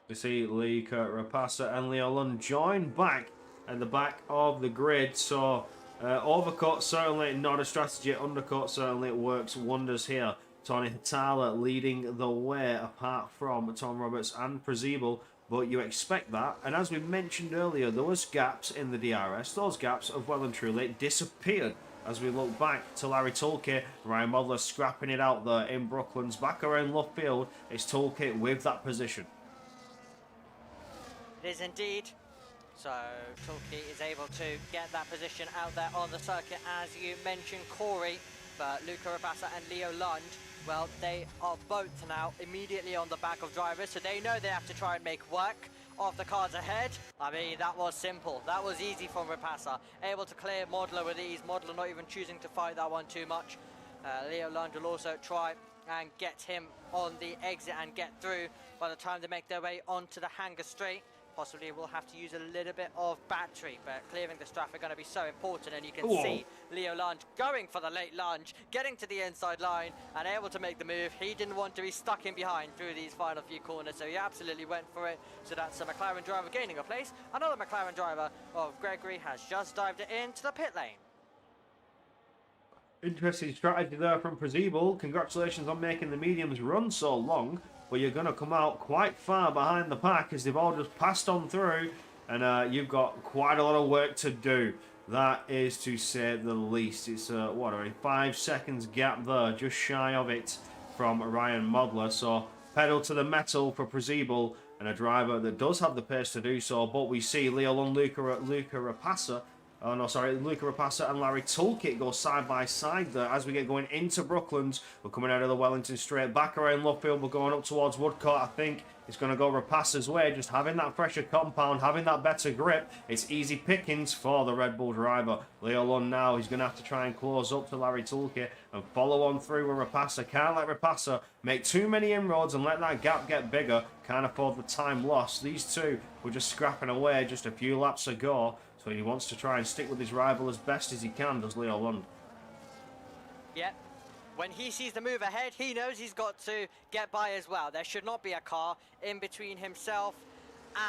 We see Luca Rapassa and Leo Lund join back at the back of the grid. So overcut certainly not a strategy. Undercut certainly works wonders here. Tony Hatala leading the way apart from Tom Roberts and Prezibel, but you expect that. And as we mentioned earlier, there was gaps in the DRS. Those gaps have well and truly disappeared as we look back to Larry Tulke. Ryan Modler scrapping it out there in Brooklands. Back around left field, it's Tulke with that position. It is indeed. So Tulke is able to get that position out there on the circuit, as you mentioned, Corey. But Luca Rapassa and Leo Lund, well, they are both now immediately on the back of drivers, so they know they have to try and make work of the cars ahead. I mean, that was simple. That was easy from Rapassa. Able to clear Modler with ease. Modler not even choosing to fight that one too much. Leo Lund will also try and get him on the exit and get through by the time they make their way onto the hangar straight. Possibly we'll have to use a little bit of battery, but clearing this traffic going to be so important, and you can see Leo Lund going for the late lunge, getting to the inside line and able to make the move. He didn't want to be stuck in behind through these final few corners, so he absolutely went for it. So that's a McLaren driver gaining a place. Another McLaren driver of Gregory has just dived it into the pit lane. Interesting strategy there from Prezibel. Congratulations on making the mediums run so long, but you're going to come out quite far behind the pack as they've all just passed on through, and you've got quite a lot of work to do. That is to say the least. It's what, a 5 seconds gap there, just shy of it from Ryan Modler. So pedal to the metal for Prezibel, and a driver that does have the pace to do so. But we see Leo Lund, Luca Rapassa. Oh no, sorry, Luca Rapassa and Larry Tulke go side by side there as we get going into Brooklands. We're coming out of the Wellington straight, back around left field, we're going up towards Woodcourt. I think it's going to go Rapassa's way, just having that fresher compound, having that better grip. It's easy pickings for the Red Bull driver. Leo Lund now, he's going to have to try and close up to Larry Tulke and follow on through with Rapassa. Can't let Rapassa make too many inroads and let that gap get bigger. Can't afford the time lost. These two were just scrapping away just a few laps ago. So he wants to try and stick with his rival as best as he can, does Leo Lund. Yeah. When he sees the move ahead, he knows he's got to get by as well. There should not be a car in between himself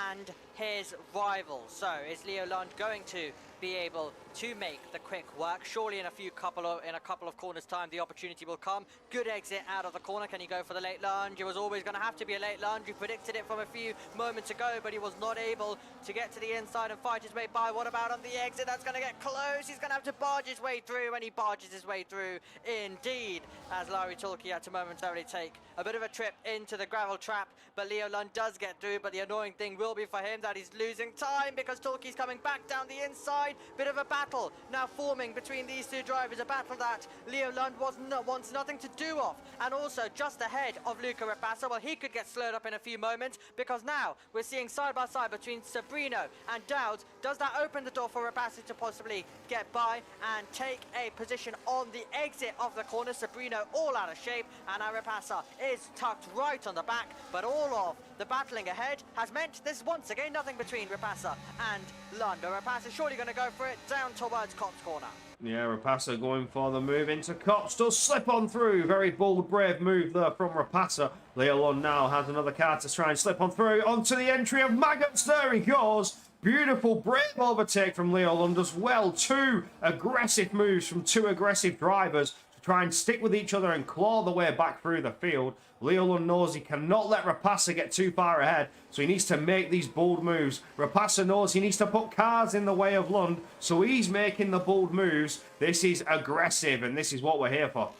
and his rival. So is Leo Lund going to be able to make the quick work? Surely in a couple of corners time the opportunity will come. Good exit out of the corner. Can he go for the late lunge? It was always going to have to be a late lunge. We predicted it from a few moments ago, but he was not able to get to the inside and fight his way by. What about on the exit? That's going to get close. He's going to have to barge his way through, and he barges his way through indeed, as Larry Tulke had to momentarily take a bit of a trip into the gravel trap. But Leo Lund does get through, but the annoying thing will be for him that he's losing time because Tulki's coming back down the inside. Bit of a battle now forming between these two drivers, a battle that Leo Lund wants nothing to do of. And also just ahead of Luca Rapassa, well, he could get slowed up in a few moments because now we're seeing side by side between Sabrino and Dowds. Does that open the door for Rapassa to possibly get by and take a position on the exit of the corner? Sabrino all out of shape, and Rapassa is tucked right on the back, but all of the battling ahead has meant there's once again nothing between Rapassa and Lund. Rapassa surely going to go for it down towards Cops corner. Yeah, Rapassa going for the move into Cops. Does slip on through. Very bold, brave move there from Rapassa. Leo Lund now has another car to try and slip on through onto the entry of Maggots. There he goes. Beautiful, brave overtake from Leo Lund as well. Two aggressive moves from two aggressive drivers to try and stick with each other and claw the way back through the field. Leo Lund knows he cannot let Rapassa get too far ahead, so he needs to make these bold moves. Rapassa knows he needs to put cars in the way of Lund, so he's making the bold moves. This is aggressive, and this is what we're here for.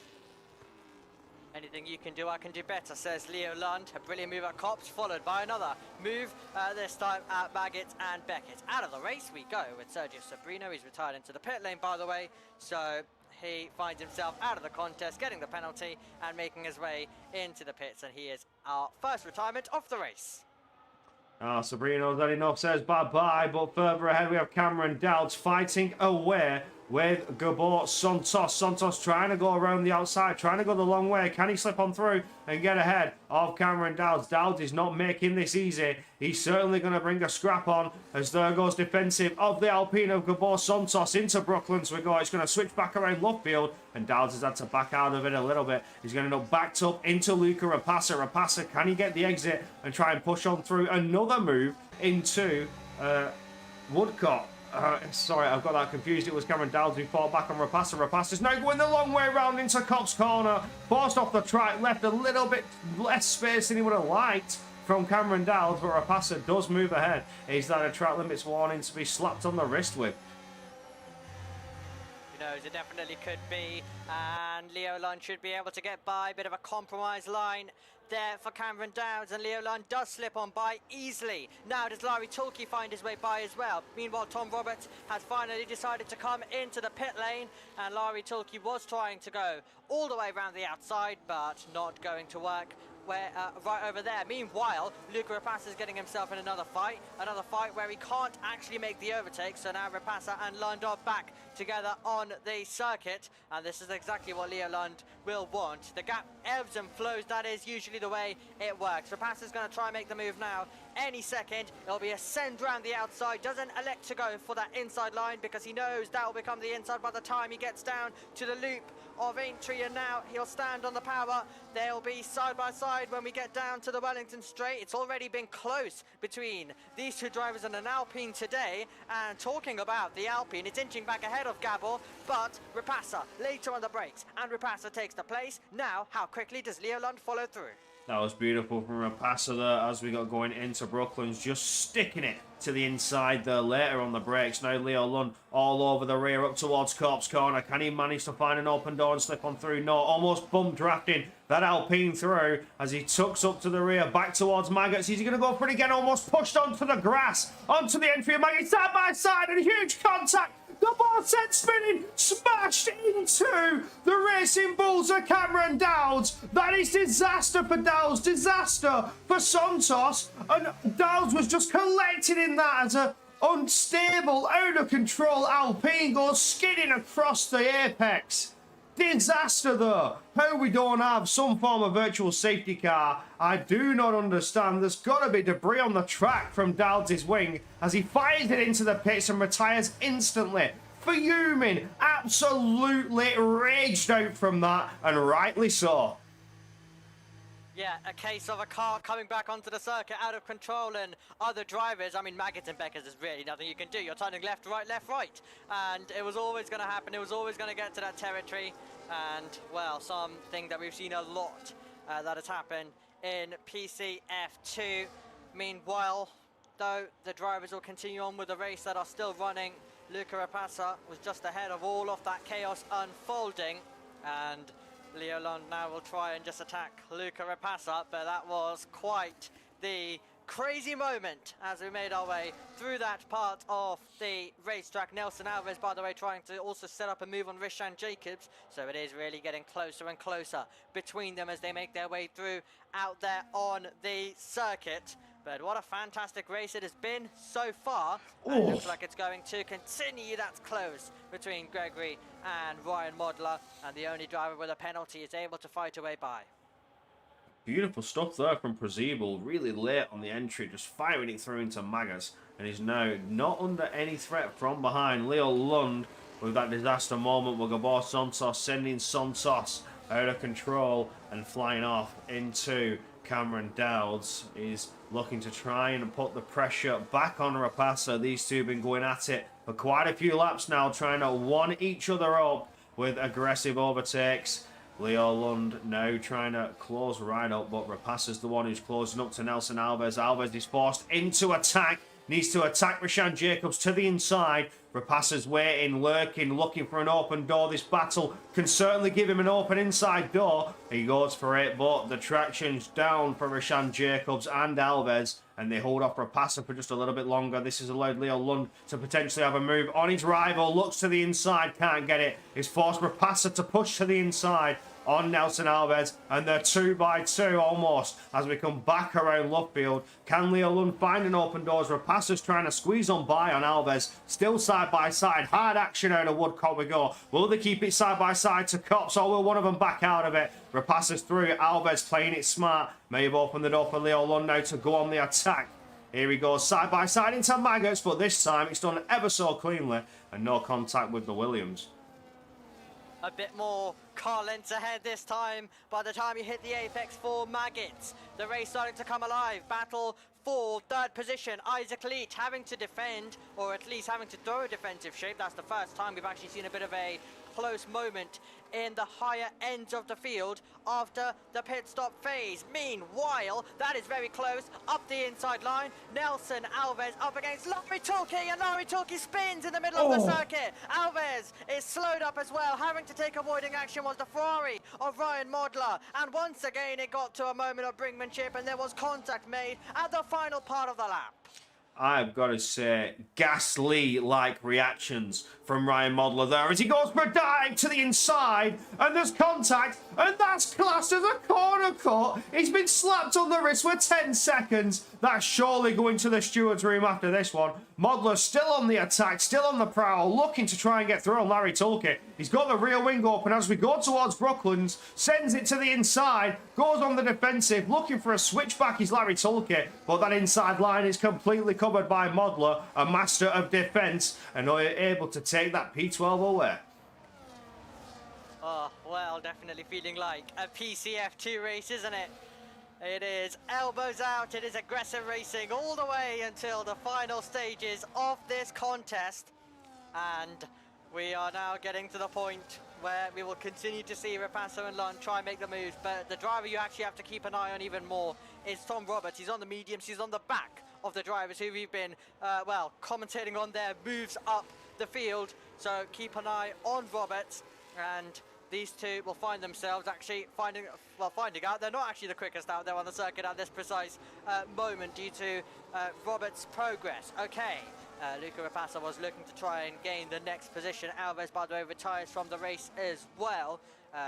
Anything you can do, I can do better, says Leo Lund. A brilliant move at Cops, followed by another move, this time at Baggett and Beckett. Out of the race we go with Sergio Sabrino. He's retired into the pit lane, by the way, so he finds himself out of the contest, getting the penalty and making his way into the pits, and he is our first retirement of the race. Sabrino's had enough, says bye-bye, but further ahead we have Cameron Dowds fighting away with Gabor Santos. Santos trying to go around the outside, trying to go the long way. Can he slip on through and get ahead of Cameron Dowds? Dowds is not making this easy. He's certainly going to bring a scrap on as there goes defensive of the Alpine of Gabor Santos into Brooklyn. So we go, it's going to switch back around left field, and Dowds has had to back out of it a little bit. He's going to end up backed up into Luca Rapassa. Rapassa, can he get the exit and try and push on through? Another move into Woodcock. Sorry, I've got that confused. It was Cameron Dowds who fought back on Rapassa. Rapassa's now going the long way round into Cops corner. Forced off the track, left a little bit less space than he would have liked from Cameron Dowds, but Rapassa does move ahead. Is that a track limits warning to be slapped on the wrist with? Who knows, it definitely could be, and Leo Lund should be able to get by. Bit of a compromise line there for Cameron Dowds, and Leo Lund does slip on by easily. Now does Larry Tulki find his way by as well? Meanwhile, Tom Roberts has finally decided to come into the pit lane, and Larry Tulki was trying to go all the way around the outside, but not going to work. Right over there. Meanwhile, Luca Rapassa is getting himself in another fight where he can't actually make the overtake. So now Rapassa and Lund are back together on the circuit, and this is exactly what Leo Lund will want. The gap ebbs and flows. That is usually the way it works. Rapassa's going to try and make the move now. Any second, it'll be a send round the outside. Doesn't elect to go for that inside line because he knows that will become the inside by the time he gets down to the loop of entry, and now he'll stand on the power. They'll be side by side when we get down to the Wellington Straight. It's already been close between these two drivers and an Alpine today, and talking about the Alpine, it's inching back ahead of Gabor, but Rapassa later on the brakes, and Rapassa takes the place. Now, how quickly does Leo Lund follow through? That was beautiful from Rapassa there as we got going into Brooklyn's, just sticking it to the inside there later on the brakes. Now Leo Lund all over the rear up towards Corp's corner. Can he manage to find an open door and slip on through? No, almost bum drafting that Alpine through as he tucks up to the rear, back towards Maggots. Is he going to go for it again? Almost pushed onto the grass, onto the entry of Maggots, side by side, and a huge contact. The ball set spinning, smashed into the Racing Bulls of Cameron Dowds. That is disaster for Dowds, disaster for Santos. And Dowds was just collected in that as a unstable, out of control Alpine goes skidding across the apex. Disaster though. How we don't have some form of virtual safety car, I do not understand. There's got to be debris on the track from Dowds' wing as he fires it into the pits and retires instantly. Fuming, absolutely raged out from that, and rightly so. Yeah, a case of a car coming back onto the circuit out of control, and other drivers, I mean, Maggots and Beckers, there's really nothing you can do. You're turning left, right, and it was always going to happen. It was always going to get to that territory, and, well, something that we've seen a lot that has happened in PCF2. Meanwhile, though, the drivers will continue on with the race that are still running. Luca Rapassa was just ahead of all of that chaos unfolding, and Leo Lund now will try and just attack Luca Rapassa, but that was quite the crazy moment as we made our way through that part of the racetrack. Nelson Alves, by the way, trying to also set up a move on Rishan Jacobs, so it is really getting closer and closer between them as they make their way through out there on the circuit. But what a fantastic race it has been so far. And it looks like it's going to continue. That's close between Gregory and Ryan Modler, and the only driver with a penalty is able to fight away by. Beautiful stuff there from Prezibel, really late on the entry, just firing it through into Magas, and is now not under any threat from behind. Leo Lund with that disaster moment with Gabor Santos sending Santos out of control and flying off into Cameron Dowds. Is looking to try and put the pressure back on Rapasa. These two have been going at it for quite a few laps now, trying to one each other up with aggressive overtakes. Leo Lund now trying to close right up, but Rapasa's the one who's closing up to Nelson Alves. Alves is forced into attack. Needs to attack Rishan Jacobs to the inside. Rapasa's waiting, lurking, looking for an open door. This battle can certainly give him an open inside door. He goes for it, but the traction's down for Rishan Jacobs and Alves, and they hold off Rapasa for just a little bit longer. This has allowed Leo Lund to potentially have a move on his rival. Looks to the inside, can't get it. He's forced Rapasa to push to the inside on Nelson Alves, and they're 2 by 2 almost as we come back around Lovefield. Can Leo Lund find an open door? Rapasa's trying to squeeze on by on Alves, still side by side. Hard action out of Woodcock we go. Will they keep it side by side to Cops, or will one of them back out of it? Rapasa's through, Alves playing it smart, may have opened the door for Leo Lund now to go on the attack. Here he goes side by side into Maggots, but this time it's done ever so cleanly and no contact with the Williams. A bit more car lengths ahead this time. By the time you hit the apex for Maggots, the race starting to come alive. Battle for third position. Isaac Leach having to defend, or at least having to throw a defensive shape. That's the first time we've actually seen a bit of a close moment in the higher ends of the field after the pit stop phase. Meanwhile, that is very close up the inside line. Nelson Alves up against Larry Tulkey, and Larry Tulkey spins in the middle of the circuit. Alves is slowed up as well. Having to take avoiding action was the Ferrari of Ryan Modler, and once again it got to a moment of brinkmanship, and there was contact made at the final part of the lap. I've got to say, ghastly-like reactions from Ryan Modler there as he goes for a dive to the inside, and there's contact, and that's classed as a corner cut. He's been slapped on the wrist for 10 seconds. That's surely going to the steward's room after this one. Modler still on the attack, still on the prowl, looking to try and get through on Larry Tulkey. He's got the rear wing open as we go towards Brooklands, sends it to the inside, goes on the defensive, looking for a switchback is Larry Tulkey, but that inside line is completely covered by Modler, a master of defence, and able to take that P12 away. Oh, well, definitely feeling like a PCF2 race, isn't it? It is elbows out, it is aggressive racing all the way until the final stages of this contest. And we are now getting to the point where we will continue to see Rapasa and Lund try and make the moves, but the driver you actually have to keep an eye on even more is Tom Roberts. He's on the mediums, he's on the back of the drivers who we've been, well, commentating on their moves up the field. So keep an eye on Roberts, and these two will find themselves actually finding out they're not actually the quickest out there on the circuit at this precise moment due to Roberts' progress. Okay, Luca Rapasa was looking to try and gain the next position. Alves, by the way, retires from the race as well.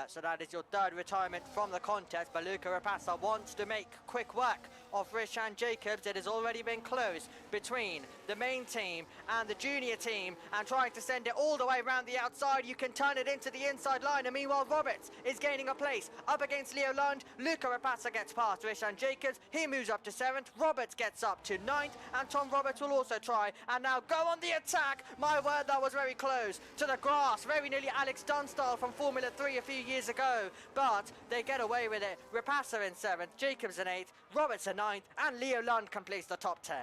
So that is your third retirement from the contest, but Luca Rapasa wants to make quick work of Rishan Jacobs. It has already been close between the main team and the junior team, and trying to send it all the way around the outside. You can turn it into the inside line, and meanwhile Roberts is gaining a place up against Leo Lund. Luca Rapasa gets past Rishan Jacobs, he moves up to 7th, Roberts gets up to 9th, and Tom Roberts will also try and now go on the attack. My word, that was very close to the grass, very nearly Alex Dunn style from Formula 3 a few years ago, but they get away with it. Rapasa in 7th, Jacobs in 8th, Roberts in 9th, and Leo Lund completes the top 10.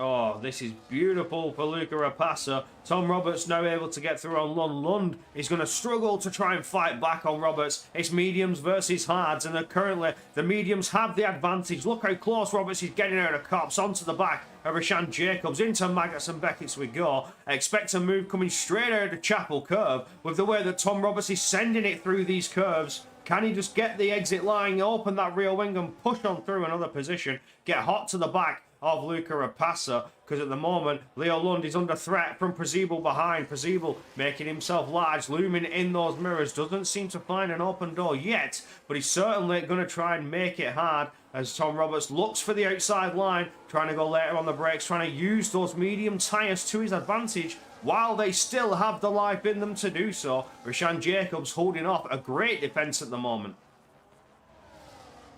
Oh, this is beautiful for Luca Rapasa. Tom Roberts now able to get through on Lund. Lund is going to struggle to try and fight back on Roberts. It's mediums versus hards, and currently the mediums have the advantage. Look how close Roberts is getting out of Cops onto the back of Rishan Jacobs. Into Maggots and Beckett's we go. I expect a move coming straight out of the Chapel curve with the way that Tom Roberts is sending it through these curves. Can he just get the exit line, open that rear wing and push on through another position, get hot to the back of Luca Rapassa, because at the moment, Leo Lund is under threat from Przybylj behind. Przybylj making himself large, looming in those mirrors. Doesn't seem to find an open door yet, but he's certainly going to try and make it hard as Tom Roberts looks for the outside line, trying to go later on the brakes, trying to use those medium tyres to his advantage while they still have the life in them to do so. Rashan Jacobs holding off a great defence at the moment.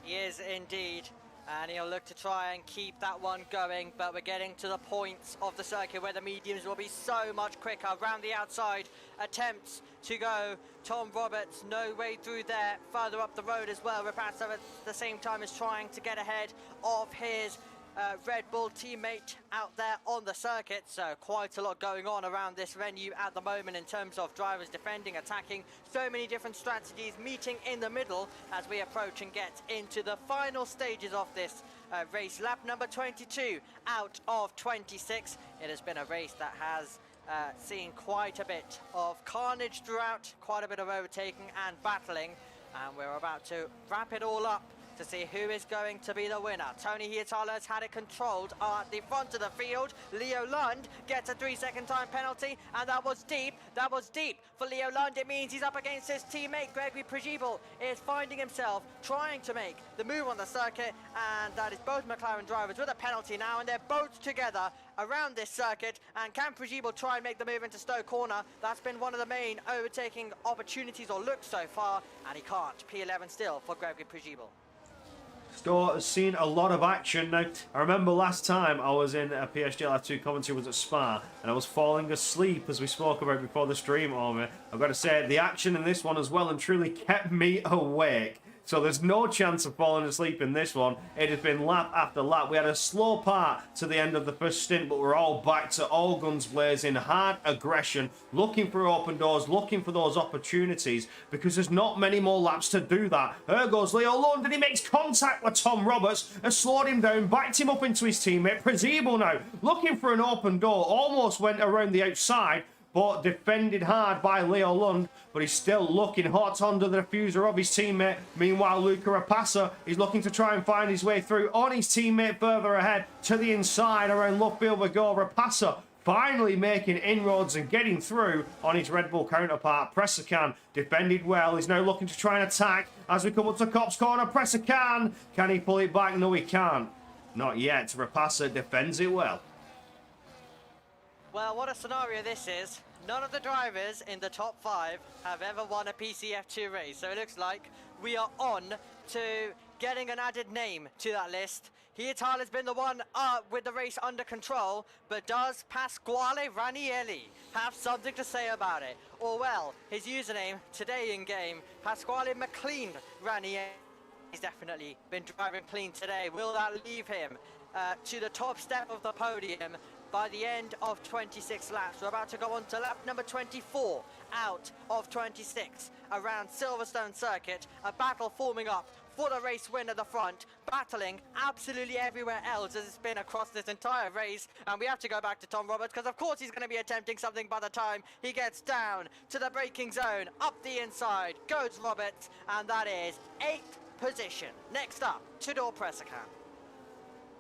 He is indeed, and he'll look to try and keep that one going, but we're getting to the points of the circuit where the mediums will be so much quicker. Around the outside, attempts to go. Tom Roberts, no way through there. Further up the road as well, Rapassa at the same time is trying to get ahead of his Red Bull teammate out there on the circuit. So quite a lot going on around this venue at the moment in terms of drivers defending, attacking, so many different strategies meeting in the middle as we approach and get into the final stages of this race. Lap number 22 out of 26. It has been a race that has seen quite a bit of carnage throughout, quite a bit of overtaking and battling, and we're about to wrap it all up to see who is going to be the winner. Tony Hietala has had it controlled at the front of the field. Leo Lund gets a 3-second time penalty, and that was deep. That was deep for Leo Lund. It means he's up against his teammate. Gregory Przybylj is finding himself trying to make the move on the circuit, and that is both McLaren drivers with a penalty now, and they're both together around this circuit. And can Przybylj try and make the move into Stowe Corner? That's been one of the main overtaking opportunities or looks so far, and he can't. P11 still for Gregory Przybylj. Stowe has seen a lot of action. Now, I remember last time I was in a PSGL F2 commentary was at Spa, and I was falling asleep as we spoke about before the stream over. I've got to say, the action in this one as well and truly kept me awake. So there's no chance of falling asleep in this one. It has been lap after lap. We had a slow part to the end of the first stint, but we're all back to all guns blazing, hard aggression, looking for open doors, looking for those opportunities, because there's not many more laps to do that. There goes Leo Lund, and he makes contact with Tom Roberts, has slowed him down, backed him up into his teammate. Przybylj now looking for an open door, almost went around the outside, but defended hard by Leo Lund, but he's still looking hot under the diffuser of his teammate. Meanwhile, Luca Rapassa is looking to try and find his way through on his teammate further ahead to the inside. Around Luffield we go. Rapassa finally making inroads and getting through on his Red Bull counterpart. Pressakan defended well. He's now looking to try and attack as we come up to Copse Corner. Pressakan, can he pull it back? No, he can't. Not yet. Rapassa defends it well. Well, what a scenario this is. None of the drivers in the top 5 have ever won a PCF2 race. So it looks like we are on to getting an added name to that list. Hietala has been the one with the race under control, but does Pasquale Ranieri have something to say about it? Or well, his username today in game, Pasquale McLean Ranieri. He's definitely been driving clean today. Will that leave him to the top step of the podium by the end of 26 laps? We're about to go on to lap number 24 out of 26 around Silverstone Circuit. A battle forming up for the race win at the front, battling absolutely everywhere else as it's been across this entire race. And we have to go back to Tom Roberts, because of course he's going to be attempting something by the time he gets down to the braking zone. Up the inside goes Roberts, and that is 8th position. Next up, Tudor Pressakan.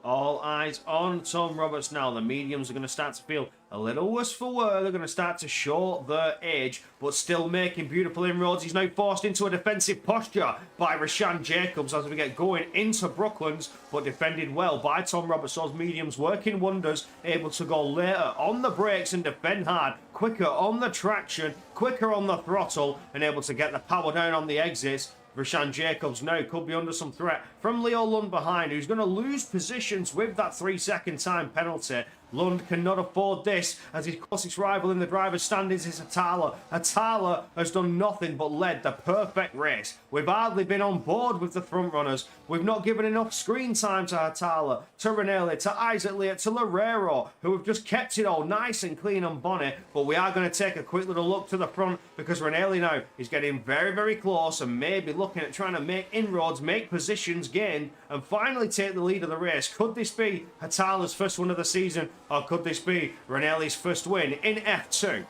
All eyes on Tom Roberts now. The mediums are going to start to feel a little worse for wear. They're going to start to show their age, but still making beautiful inroads. He's now forced into a defensive posture by Rashan Jacobs as we get going into Brooklands, but defended well by Tom Roberts. Those mediums working wonders, able to go later on the brakes and defend hard, quicker on the traction, quicker on the throttle, and able to get the power down on the exits. Rashan Jacobs now could be under some threat from Leo Lund behind, who's going to lose positions with that 3-second time penalty. Lund cannot afford this, as his closest rival in the driver's standings is Hietala. Hietala has done nothing but led the perfect race. We've hardly been on board with the front runners. We've not given enough screen time to Hietala, to Ranelli, to Isaac Lear, to Loureiro, who have just kept it all nice and clean on bonnet. But we are going to take a quick little look to the front, because Ranelli now is getting very, very close and maybe looking at trying to make inroads, make positions gained, and finally take the lead of the race. Could this be Hietala's first win of the season? Or could this be Ranelli's first win in F2?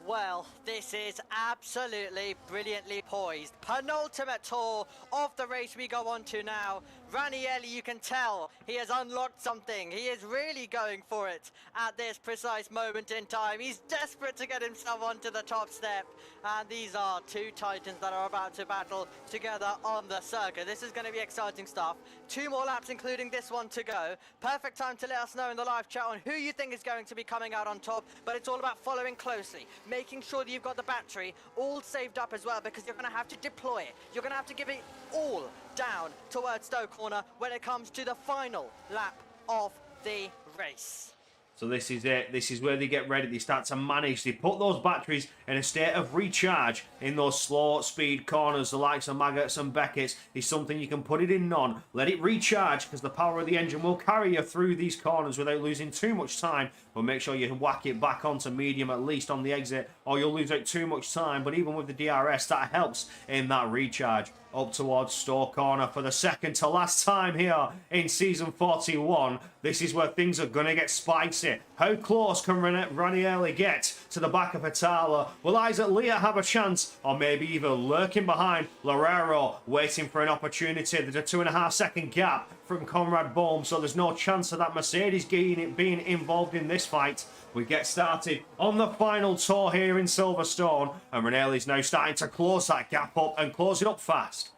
Well, This is absolutely brilliantly poised. Penultimate tour of the race we go on to now. Ranieri, you can tell he has unlocked something. He is really going for it at this precise moment in time. He's desperate to get himself onto the top step. And these are two titans that are about to battle together on the circuit. This is going to be exciting stuff. 2 more laps, including this one, to go. Perfect time to let us know in the live chat on who you think is going to be coming out on top. But it's all about following closely, making sure that you've got the battery all saved up as well, because you're going to have to deploy it. You're going to have to give it all down towards Stowe Corner when it comes to the final lap of the race. So this is it. This is where they get ready. They start to manage. They put those batteries in a state of recharge in those slow speed corners. The likes of Maggots and Beckett's is something you can put it in none. Let it recharge, because the power of the engine will carry you through these corners without losing too much time. But make sure you whack it back onto medium at least on the exit, or you'll lose out too much time. But even with the DRS, that helps in that recharge. Up towards Stowe Corner for the second to last time here in season 41. This is where things are going to get spicy. How close can Ranieri get to the back of Hatala? Will Isaac Leah have a chance? Or maybe even lurking behind Loureiro, waiting for an opportunity. There's a 2.5 second gap from Conrad Bohm, so there's no chance of that Mercedes being involved in this fight. We get started on the final tour here in Silverstone, and Ranieri's now starting to close that gap up and close it up fast.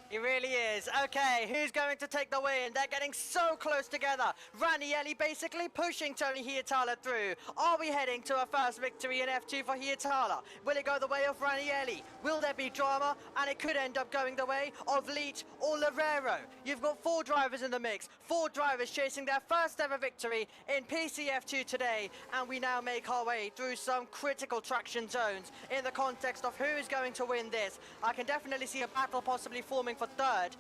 He really is. Okay, who's going to take the win? They're getting so close together. Ranieri basically pushing Tony Hietala through. Are we heading to a first victory in F2 for Hietala? Will it go the way of Ranieri? Will there be drama? And it could end up going the way of Leach or Loureiro. You've got 4 drivers in the mix. 4 drivers chasing their first ever victory in PCF2 today. And we now make our way through some critical traction zones in the context of who is going to win this. I can definitely see a battle possibly forming for third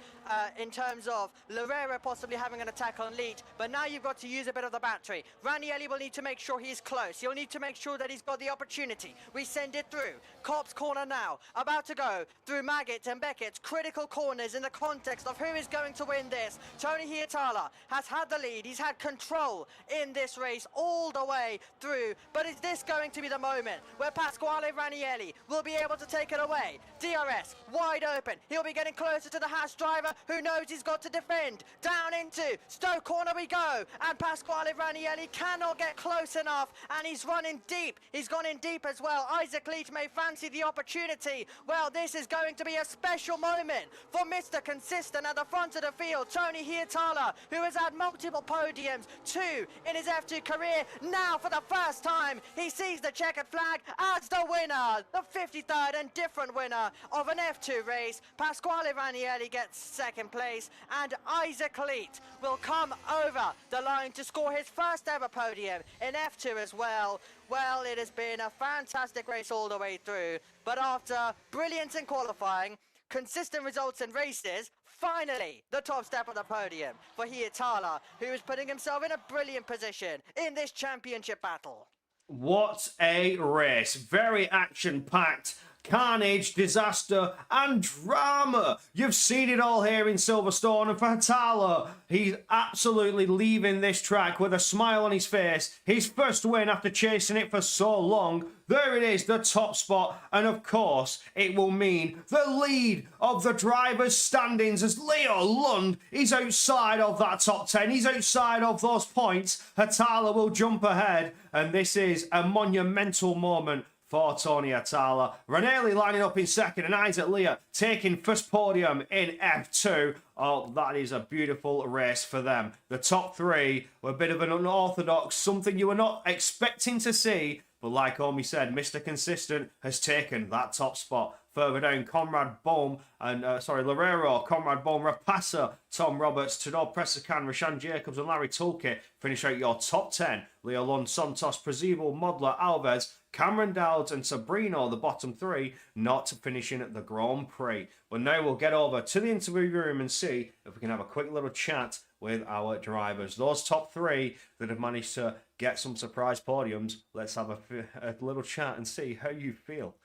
in terms of Loureiro possibly having an attack on Leach, but now you've got to use a bit of the battery. Ranieri will need to make sure he's close. He'll need to make sure that he's got the opportunity. We send it through. Copse Corner now, about to go through Maggots and Beckett's critical corners in the context of who is going to win this. Tony Hietala has had the lead. He's had control in this race all the way through, but is this going to be the moment where Pasquale Ranieri will be able to take it away? DRS wide open. He'll be getting closer to the Haas driver, who knows he's got to defend. Down into Stowe Corner we go, and Pasquale Ranieri cannot get close enough, and he's running deep. He's gone in deep as well. Isaac Leach may fancy the opportunity. Well, this is going to be a special moment for Mr. Consistent at the front of the field, Tony Hietala, who has had multiple podiums, 2 in his F2 career. Now for the first time, he sees the checkered flag as the winner, the 53rd and different winner of an F2 race. Pasquale Ranieri gets second place, and Isaac Leach will come over the line to score his first ever podium in F2 as well. Well, it has been a fantastic race all the way through, but after brilliance in qualifying, consistent results in races, finally the top step of the podium for Hietala, who is putting himself in a brilliant position in this championship battle. What a race. Very action-packed. Carnage, disaster, and drama. You've seen it all here in Silverstone, and for Hatala, he's absolutely leaving this track with a smile on his face. His first win after chasing it for so long. There it is, the top spot, and of course, it will mean the lead of the drivers' standings as Leo Lund is outside of that top 10. He's outside of those points. Hatala will jump ahead, and this is a monumental moment for Tony Hatala. Ranieri lining up in second, and Isaac Leah taking first podium in F2. Oh, that is a beautiful race for them. The top 3 were a bit of an unorthodox, something you were not expecting to see. But like Omi said, Mr. Consistent has taken that top spot. Further down, Conrad Bohm and Loureiro, Conrad Bohm, Rapassa, Tom Roberts, Tador Pressakan, Rashan Jacobs, and Larry Tulke finish out your top 10. Leo Lund, Santos, Prezibel, Modler, Alves, Cameron Dowds, and Sabrino, the bottom 3, not finishing at the Grand Prix. But now we'll get over to the interview room and see if we can have a quick little chat with our drivers. Those top 3 that have managed to get some surprise podiums. Let's have a little chat and see how you feel.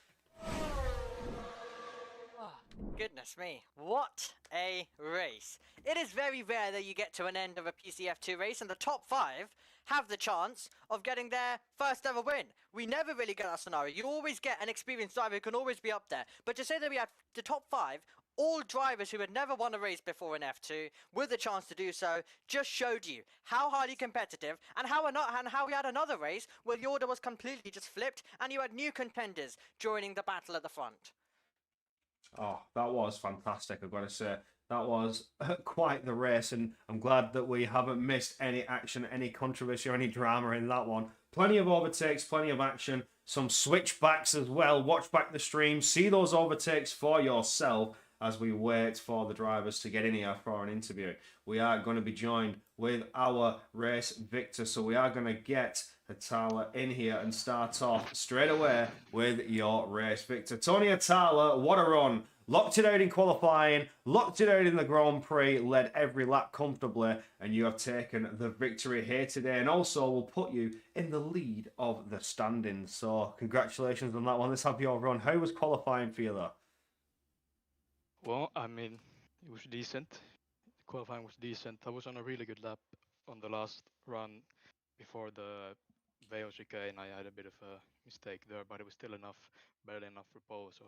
Goodness me, what a race. It is very rare that you get to an end of a PCF2 race and the top 5 have the chance of getting their first ever win. We never really get that scenario. You always get an experienced driver who can always be up there. But to say that we had the top 5, all drivers who had never won a race before in F2 with the chance to do so, just showed you how highly competitive and how we had another race where the order was completely just flipped and you had new contenders joining the battle at the front. Oh, that was fantastic, I've got to say. That was quite the race, and I'm glad that we haven't missed any action, any controversy, or any drama in that one. Plenty of overtakes, plenty of action, some switchbacks as well. Watch back the stream, see those overtakes for yourself as we wait for the drivers to get in here for an interview. We are going to be joined with our race victor, so we are going to get Atala in here and start off straight away with your race victor. Tony Atala, what a run. Locked it out in qualifying, locked it out in the Grand Prix, led every lap comfortably, and you have taken the victory here today, and also will put you in the lead of the standings. So congratulations on that one. Let's have your run. How was qualifying for you though? Well, I mean, it was decent. The qualifying was decent. I was on a really good lap on the last run before the Vale chicane. I had a bit of a mistake there, but it was still enough, barely enough for pole, so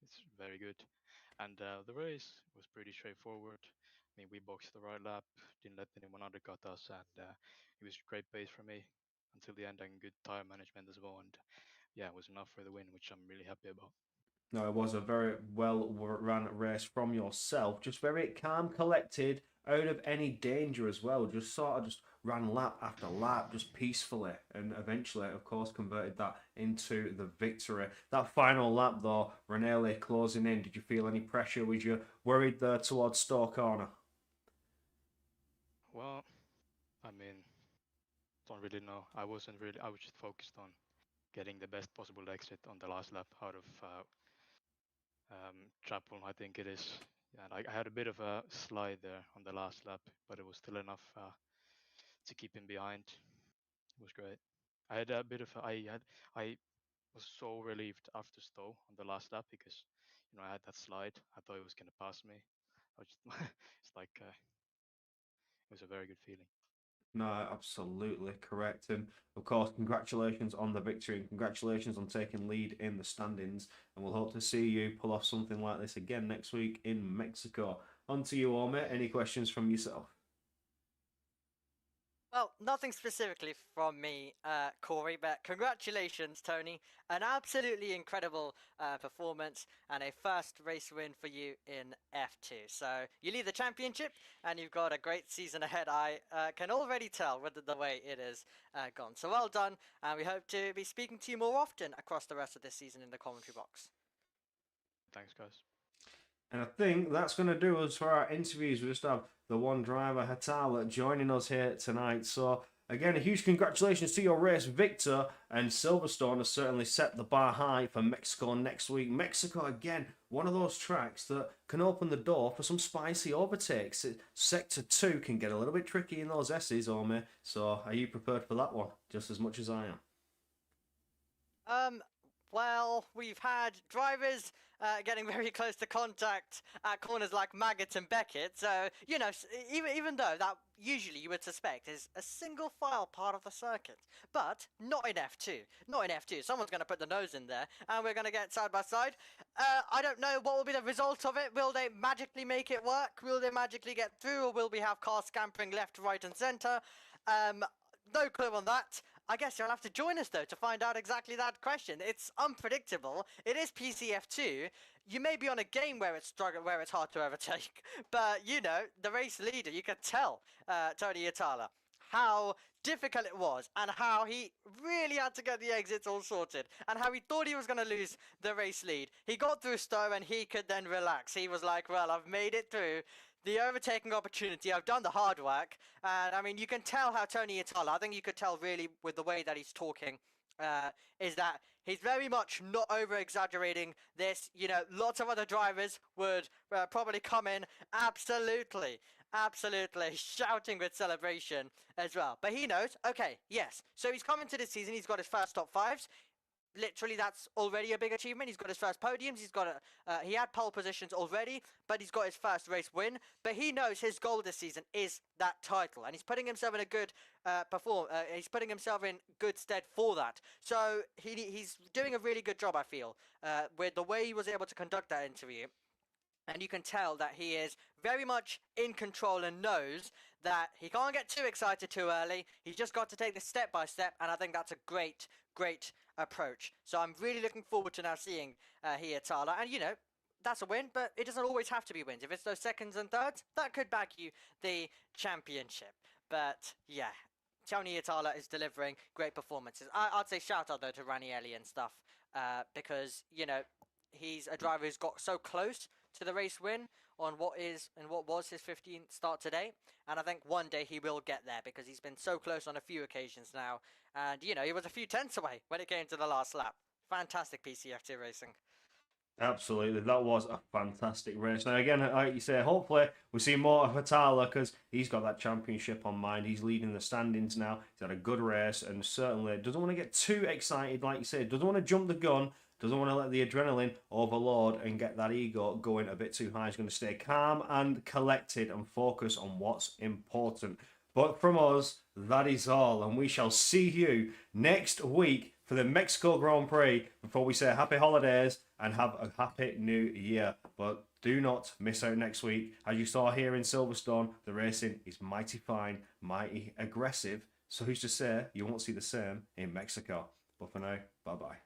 it's very good. And the race was pretty straightforward. I mean, we boxed the right lap, didn't let anyone undercut us, and it was great pace for me until the end and good tire management as well. And yeah, it was enough for the win, which I'm really happy about. No, it was a very well run race from yourself. Just very calm, collected, out of any danger as well. Just sort of just ran lap after lap, just peacefully, and eventually, of course, converted that into the victory. That final lap, though, Ranelli closing in. Did you feel any pressure? Was you worried there towards Stowe Corner? Well, I mean, don't really know. I was just focused on getting the best possible exit on the last lap out of Chapel, I think it is. Yeah, I had a bit of a slide there on the last lap, but it was still enough to keep him behind. It was great. I had a bit of I was so relieved after Stowe on the last lap because I had that slide. I thought he was gonna pass me. It's like it was a very good feeling. No, absolutely correct. And of course, congratulations on the victory and congratulations on taking lead in the standings. And we'll hope to see you pull off something like this again next week in Mexico. On to you, Orme. Any questions from yourself? Well, nothing specifically from me, Corey, but congratulations, Tony. An absolutely incredible performance and a first race win for you in F2. So you lead the championship and you've got a great season ahead. I can already tell with the way it has gone. So well done, and we hope to be speaking to you more often across the rest of this season in the commentary box. Thanks, guys. And I think that's going to do us for our interviews. We just have the one driver, Hatala, joining us here tonight. So, again, a huge congratulations to your race, Victor. And Silverstone has certainly set the bar high for Mexico next week. Mexico, again, one of those tracks that can open the door for some spicy overtakes. Sector 2 can get a little bit tricky in those S's, Orme. So, are you prepared for that one just as much as I am? Well, we've had drivers getting very close to contact at corners like Maggott and Beckett, so, even though that usually you would suspect is a single file part of the circuit, but not in F2. Not in F2. Someone's going to put the nose in there, and we're going to get side by side. I don't know what will be the result of it. Will they magically make it work? Will they magically get through, or will we have cars scampering left, right, and centre? No clue on that. I guess you'll have to join us, though, to find out exactly that question. It's unpredictable. It is PCF2. You may be on a game where it's hard to overtake, but, the race leader, you can tell, Tony Atala, how difficult it was and how he really had to get the exits all sorted and how he thought he was going to lose the race lead. He got through Stowe and he could then relax. He was like, well, I've made it through the overtaking opportunity. I've done the hard work. And I mean, you can tell how Tony Atala, I think you could tell really with the way that he's talking, is that he's very much not over-exaggerating this. Lots of other drivers would probably come in absolutely shouting with celebration as well. But he knows, okay, yes. So he's coming to this season, he's got his first top 5s. literally that's already a big achievement. He's got his first podiums. He's got he had pole positions already, but he's got his first race win. But he knows his goal this season is that title, and he's putting himself in a good he's putting himself in good stead for that. So he's doing a really good job, I feel, with the way he was able to conduct that interview. And you can tell that he is very much in control and knows that he can't get too excited too early. He's just got to take this step by step, and I think that's a great approach. So I'm really looking forward to now seeing Hietala. And, you know, that's a win, but it doesn't always have to be wins. If it's those seconds and thirds, that could bag you the championship. But, yeah, Tony Hietala is delivering great performances. I'd say shout out, though, to Ranieri and stuff, because, you know, he's a driver who's got so close to the race win on what was his 15th start today, and I think one day he will get there because he's been so close on a few occasions now, and you know, he was a few tenths away when it came to the last lap. Fantastic PCFT racing. Absolutely, that was a fantastic race. Now, again, like you say, hopefully we see more of Hietala because he's got that championship on mind. He's leading the standings now. He's had a good race and certainly doesn't want to get too excited, like you said. Doesn't want to jump the gun. Doesn't want to let the adrenaline overload and get that ego going a bit too high. He's going to stay calm and collected and focus on what's important. But from us, that is all. And we shall see you next week for the Mexico Grand Prix before we say happy holidays and have a happy new year. But do not miss out next week. As you saw here in Silverstone, the racing is mighty fine, mighty aggressive. So who's to say you won't see the same in Mexico? But for now, bye-bye.